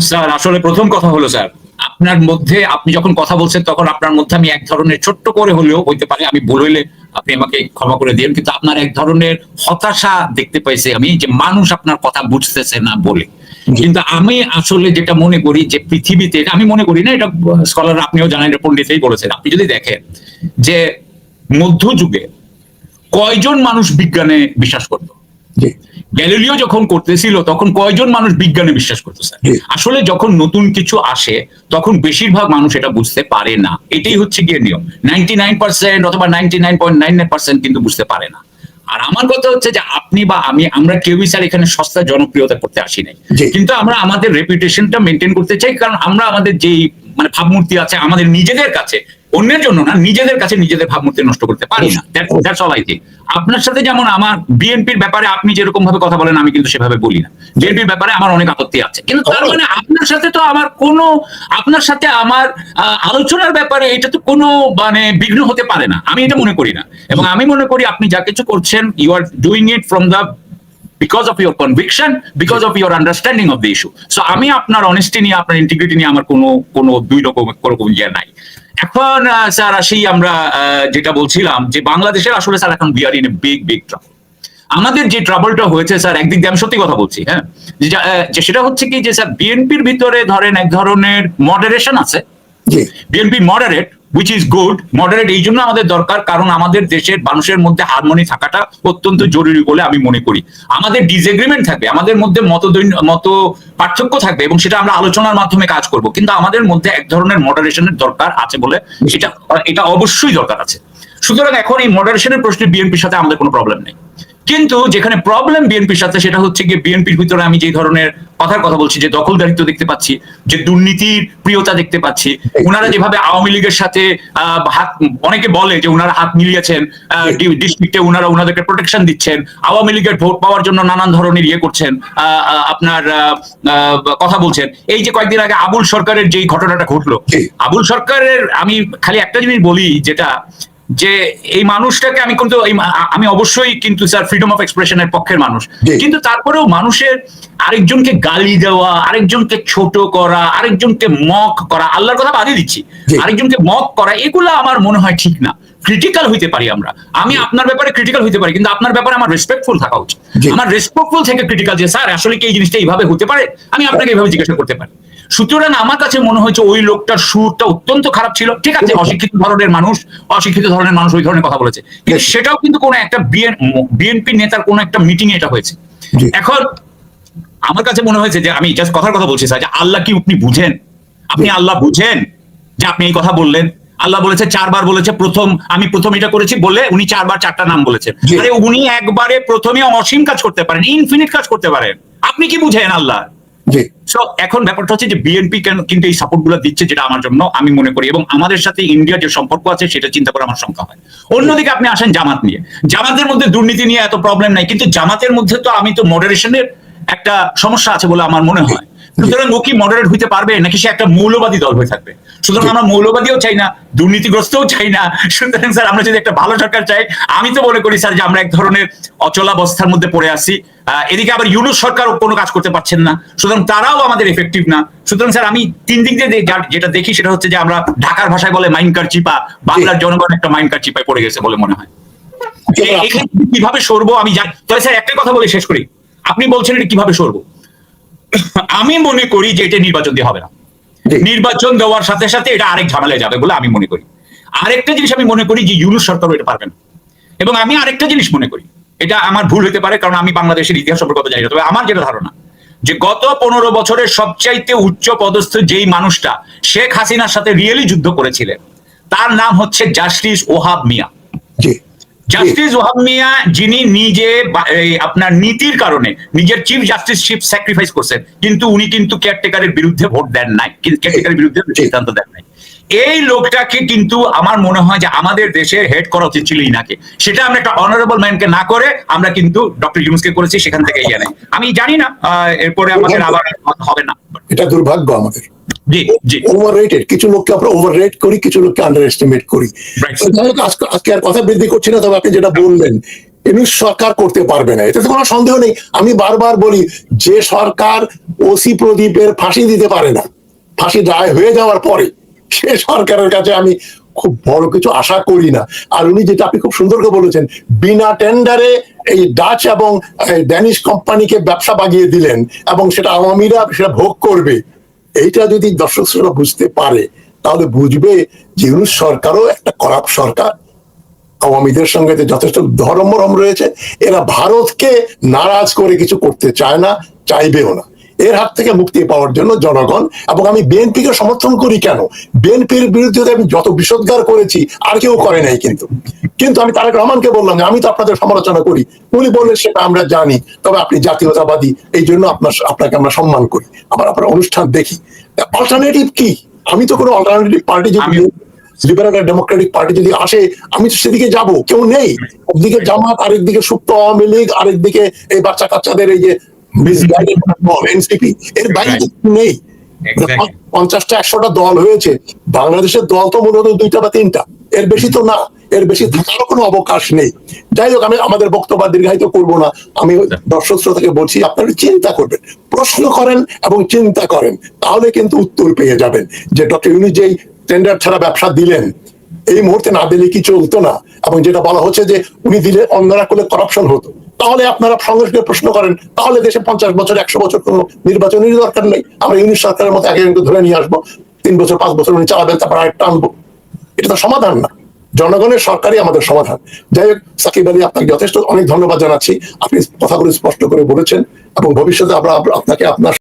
স্যার আসলে প্রথম কথা হলো স্যার, আপনার মধ্যে আপনি যখন কথা বলছেন তখন আপনার মধ্যে আমি এক ধরনের ছোট্ট করে হলেও হইতে পারে, আমি ভুল হইলে আপনি আমাকে ক্ষমা করে দিন, কিন্তু আপনার এক ধরনের হতাশা দেখতে পাইছি আমি, যে মানুষ আপনার কথা বুঝতেছে না বলে। কিন্তু আমি আসলে যেটা মনে করি যে পৃথিবীতে, আমি মনে করি না, এটা স্কলার আপনিও জানেন, পণ্ডিতই বলেছেন, আপনি যদি দেখেন যে মধ্যযুগে কয়জন মানুষ বিজ্ঞানে বিশ্বাস করতো, গ্যালিলিও যখন করতেছিল তখন কয়জন মানুষ বিজ্ঞানে বিশ্বাস করতো স্যার? আসলে যখন নতুন কিছু আসে তখন বেশিরভাগ মানুষ এটা বুঝতে পারে না, এটাই হচ্ছে গিয়ে নিয়ম। 99% অথবা 99.99% কিন্তু বুঝতে পারে না। আর আমার কথা হচ্ছে যে আপনি বা আমি, আমরা কেউই স্যার এখানে সস্তা জনপ্রিয়তা করতে আসি নাই, কিন্তু আমরা আমাদের রেপুটেশনটা মেনটেন করতে চাই। কারণ আমরা আমাদের যেই মানে ভাবমূর্তি আছে আমাদের নিজেদের কাছে, অন্যের জন্য না, নিজেদের কাছে নিজেদের ভাবমূর্তি নষ্ট করতে পারি না। That's all I think. আপনার সাথে যেমন আমার বিএনপির ব্যাপারে আপনি যেরকম ভাবে কথা বলেন, আমি কিন্তু সেভাবে বলি না। বিএনপির ব্যাপারে আমার অনেক আপত্তি আছে, কিন্তু তার মানে আপনার সাথে তো আমার কোনো, আপনার সাথে আমার আলোচনার ব্যাপারে এটা তো কোনো মানে বিঘ্ন হতে পারে না, আমি এটা মনে করি না। এবং আমি মনে করি আপনি যা কিছু করছেন, you are doing it from the because of your conviction, because of your understanding of the issue. So আমি আপনার অনেস্টি নিয়ে, আপনার ইন্টিগ্রিটি নিয়ে আমার কোনো দুই রকম ইয়ে নাই। এখন স্যার আসি আমরা যেটা বলছিলাম, যে বাংলাদেশের আসলে স্যার এখন we are in a big trouble। আমাদের যে ট্রাবলটা হয়েছে স্যার, একদিক দিয়ে আমি সত্যি কথা বলছি, হ্যাঁ, যে সেটা হচ্ছে কি যে স্যার বিএনপির ভিতরে ধরেন এক ধরনের মডারেশন আছে। BNP moderate, which is good। Moderate এই জন্য আমাদের দরকার, কারণ আমাদের দেশের মানুষের মধ্যে হারমোনি থাকাটা অত্যন্ত জরুরি বলে আমি মনে করি। আমাদের ডিসএগ্রিমেন্ট থাকবে, আমাদের মধ্যে মত পার্থক্য থাকবে, এবং সেটা আমরা আলোচনার মাধ্যমে কাজ করব, কিন্তু আমাদের মধ্যে এক ধরনের মডারেশনের দরকার আছে বলে এটা অবশ্যই দরকার আছে। সুতরাং এখন এই মডারেশনের প্রশ্নে বিএনপির সাথে আমাদের কোনো প্রবলেম নেই, কিন্তু যেখানে প্রবলেম বিএনপির সাথে সেটা হচ্ছে গিয়ে বিএনপির ভিতরে আমি যে ধরনের কথার কথা বলছি, যে দখলদারিত্ব দেখতে পাচ্ছি, যে দুর্নীতির প্রিয়তা দেখতে পাচ্ছি, উনারা যেভাবে আওয়ামী লীগের সাথে হাত, অনেকে বলে যে উনারা হাত মিলিয়েছেন, ডিস্ট্রিক্টে উনারা উনাদেরকে প্রোটেকশন দিচ্ছেন, আওয়ামী লীগের ভোট পাওয়ার জন্য নানান ধরনের ইয়ে করছেন, আপনার কথা বলছেন। এই যে কয়েকদিন আগে আবুল সরকারের যেই ঘটনাটা ঘটলো, আবুল সরকারের আমি খালি একটা জিনিস বলি, যেটা যে এই মানুষটাকে আমি কিন্তু আমি অবশ্যই কিন্তু স্যার ফ্রিডম অফ এক্সপ্রেশনের পক্ষের মানুষ, কিন্তু তারপরেও মানুষের আরেকজনকে গালি দেওয়া, আরেকজনকে ছোট করা, আরেকজনকে মক করা, আল্লাহর কথা বাদই দিচ্ছি, আরেকজনকে মক করা, এগুলো আমার মনে হয় ঠিক না। ক্রিটিক্যাল হইতে পারি আমি আপনার ব্যাপারে ক্রিটিক্যাল হইতে পারি, কিন্তু আপনার ব্যাপারে আমার রেসপেক্টফুল থাকা উচিত। আমার রেসপেক্টফুল থেকে ক্রিটিক্যাল যে স্যার আসলে কি এই জিনিসটা এইভাবে হতে পারে, আমি আপনাকে এইভাবে জিজ্ঞাসা করতে পারি। সুতরাং আমার কাছে মনে হয়েছে ওই লোকটার সুরটা অত্যন্ত খারাপ ছিল। ঠিক আছে, অশিক্ষিত ধরনের মানুষ ওই ধরনের কথা বলেছে, কিন্তু সেটাও কিন্তু কোন একটা বিএনপি নেতার কোন একটা মিটিং এ এটা হয়েছে। এখন আমার কাছে মনে হয়েছে যে আমি জাস্ট কথার কথা বলছি স্যার, যে আল্লাহ কি আপনি বুঝেন? আপনি আল্লাহ বুঝেন যে আপনি এই কথা বললেন? আল্লাহ বলেছে 4 বার বলেছে, আমি প্রথম এটা করেছি বলে উনি 4 বার 4টা নাম বলেছেন। আরে উনি একবারে প্রথমে অসীম কাজ করতে পারেন, ইনফিনিট কাজ করতে পারেন, আপনি কি বুঝেন আল্লাহ? এখন ব্যাপারটা হচ্ছে যে বিএনপি কিন্তু এই সাপোর্ট গুলো দিচ্ছে, যেটা আমার জন্য আমি মনে করি, এবং আমাদের সাথে ইন্ডিয়ার যে সম্পর্ক আছে সেটা চিন্তা করে আমার শঙ্কা হয়। অন্যদিকে আপনি আসেন জামাত নিয়ে, জামাতের মধ্যে দুর্নীতি নিয়ে এত প্রবলেম নাই, কিন্তু জামাতের মধ্যে তো আমি তো মডারেশনের একটা সমস্যা আছে বলে আমার মনে হয়। সুতরাং ও কি মডারেট হইতে পারবে, নাকি সে একটা মৌলবাদী দল হয়ে থাকবে? সুতরাং আমরা মৌলবাদীও চাই না, দুর্নীতিগ্রস্তও চাই না। সুতরাং স্যার আমরা যদি একটা ভালো সরকার চাই, আমি তো মনে করি স্যার যে আমরা এক ধরনের অচলাবস্থার মধ্যে পড়ে আছি। এদিকে আবার ইউনূস সরকার কোনো কাজ করতে পারছেন না, সুতরাং তারাও আমাদের এফেক্টিভ না। সুতরাং স্যার আমি 3 দিক দিয়ে যেটা দেখি সেটা হচ্ছে যে আমরা ঢাকার ভাষায় বলে মাইন্ডকার চিপা, বাংলার জনগণ একটা মাইন্ডকার চিপায় পড়ে গেছে বলে মনে হয়। এখানে কিভাবে সরবো আমি জানি। তবে স্যার একটা কথা বলে শেষ করি, আপনি বলছেন এটা কিভাবে সরবো, আমি মনে করি যে এটা নির্বাচন দিয়ে হবে না। নির্বাচন দেওয়ার সাথে সাথে এটা আরেক ঝামেলায় যাবে বলে আমি মনে করি। আরেকটা জিনিস আমি মনে করি যে ইউনূস সরকারও এটা পারবে না। এবং আমি আরেকটা জিনিস মনে করি, এটা আমার ভুল হতে পারে কারণ আমি বাংলাদেশের ইতিহাস সম্পর্কে জানি না, তবে আমার যেটা ধারণা যে গত 15 বছরের সবচাইতে উচ্চ পদস্থ যেই মানুষটা শেখ হাসিনার সাথে রিয়েলি যুদ্ধ করেছিলেন, তার নাম হচ্ছে জাস্টিস ওহাব মিয়া। জাস্টিস ওহাব মিয়া, যিনি নিজে আপনার নীতির কারণে নিজের চিফ জাস্টিসশিপ স্যাক্রিফাইস করছেন, কিন্তু উনি কিন্তু কেয়ারটেকারের বিরুদ্ধে ভোট দেন নাই, কেয়ারটেকারের বিরুদ্ধে সিদ্ধান্ত দেন নাই। এই লোকটাকে কিন্তু আমার মনে হয় যে আমাদের দেশের হেড করা উচিত ছিল ইনাকে। সেটা আমরা একটা অনারেবল ম্যানকে না করে আমরা কিন্তু ডক্টর ইউনূসকে করেছি, সেখান থেকে ইয়ে নেই। আমি জানি না এরপরে আমাদের আবার হবে না, এটা দুর্ভাগ্য আমাদের। ওভাররেটেড, কিছু লোককে আমরা ওভাররেট করি, কিছু লোককে আন্ডার এস্টিমেট করি। আজকে আর কথা বৃদ্ধি করছি না, তবে আপনি যেটা বললেন ইউনূস সরকার করতে পারবে না, এটাতে কোনো সন্দেহ নেই। আমি বারবার বলি যে সরকার ওসি প্রদীপের ফাঁসি দিতে পারে না, ফাঁসি রায় হয়ে যাওয়ার পরে, সে সরকারের কাছে আমি খুব বড় কিছু আশা করি না। আর উনি যেটা আপনি খুব সুন্দর করে বলেছেন, বিনা টেন্ডারে এই ডাচ এবং ড্যানিশ কোম্পানিকে ব্যবসা বাগিয়ে দিলেন এবং সেটা আওয়ামীরা সেটা ভোগ করবে। এইটা যদি দর্শক শ্রোতা বুঝতে পারে তাহলে বুঝবে যে ইউনূস সরকারও একটা করাপ্ট সরকার, আওয়ামীদের সঙ্গে যথেষ্ট ধর্মরম রয়েছে। এরা ভারতকে নারাজ করে কিছু করতে চায় না, চাইবেও না। এর হাত থেকে মুক্তি পাওয়ার জন্য জনগণ, এবং আমি বিএনপিকে সমর্থন করি কেন, বিএনপির বিরুদ্ধে আমি যত বিষোদ্গার করেছি আর কেউ করে নাই, কিন্তু আমি তারেক রহমানকে বললাম যে আমি তো আপনাদের সমালোচনা করি, উনি বললেন সেটা আমরা জানি, তবে আপনি জাতীয়তাবাদী, এই জন্য আপনাকে আমরা সম্মান করি, আপনার অনুষ্ঠান দেখি। অল্টারনেটিভ কি? আমি তো কোনো অল্টারনেটিভ পার্টি যদি লিবারেল ডেমোক্রেটিক পার্টি যদি আসে আমি তো সেদিকে যাব, কেউ নেই। একদিকে জামাত, আরেকদিকে সুপ্ত আওয়ামী লীগ, আরেকদিকে এই বাচ্চা কাচ্চাদের এই যে এনসিপি, এর বাইরে নেই। 50টা 100টা দল হয়েছে, বাংলাদেশের দল তো মূলত 2টা বা 3টা, এর বেশি তো না, এর বেশি থাকারও কোনো অবকাশ নেই। যাই হোক, আমি আমাদের বক্তব্য দীর্ঘায়িত করবো না। আমি দর্শক শ্রোতাকে বলছি আপনারা চিন্তা করবেন, প্রশ্ন করেন এবং চিন্তা করেন, তাহলে কিন্তু উত্তর পেয়ে যাবেন যে ডক্টর ইউনূস যেই টেন্ডার ছাড়া ব্যবসা দিলেন, এই মুহূর্তে না দিলে কি চলতো না, এবং যেটা বলা হচ্ছে যে উনি দিলে অন্যরা করলে করাপশন হতো, তাহলে আপনারা সঙ্গে সঙ্গে প্রশ্ন করেন, তাহলে দেশে 50 বছর 100 বছর কোনো নির্বাচনের দরকার নেই, আমরা ইউনূস সরকারের মতো একজনকে ধরে নিয়ে আসবো, 3 বছর 5 বছর উনি চালাবেন, তারপর আরেকটা আনবো। এটা তো সমাধান না, জনগণের সরকারই আমাদের সমাধান। যাই হোক, সাকিব আলী, আপনাকে যথেষ্ট অনেক ধন্যবাদ জানাচ্ছি, আপনি কথাগুলো স্পষ্ট করে বলেছেন এবং ভবিষ্যতে আমরা আপনাকে আপনার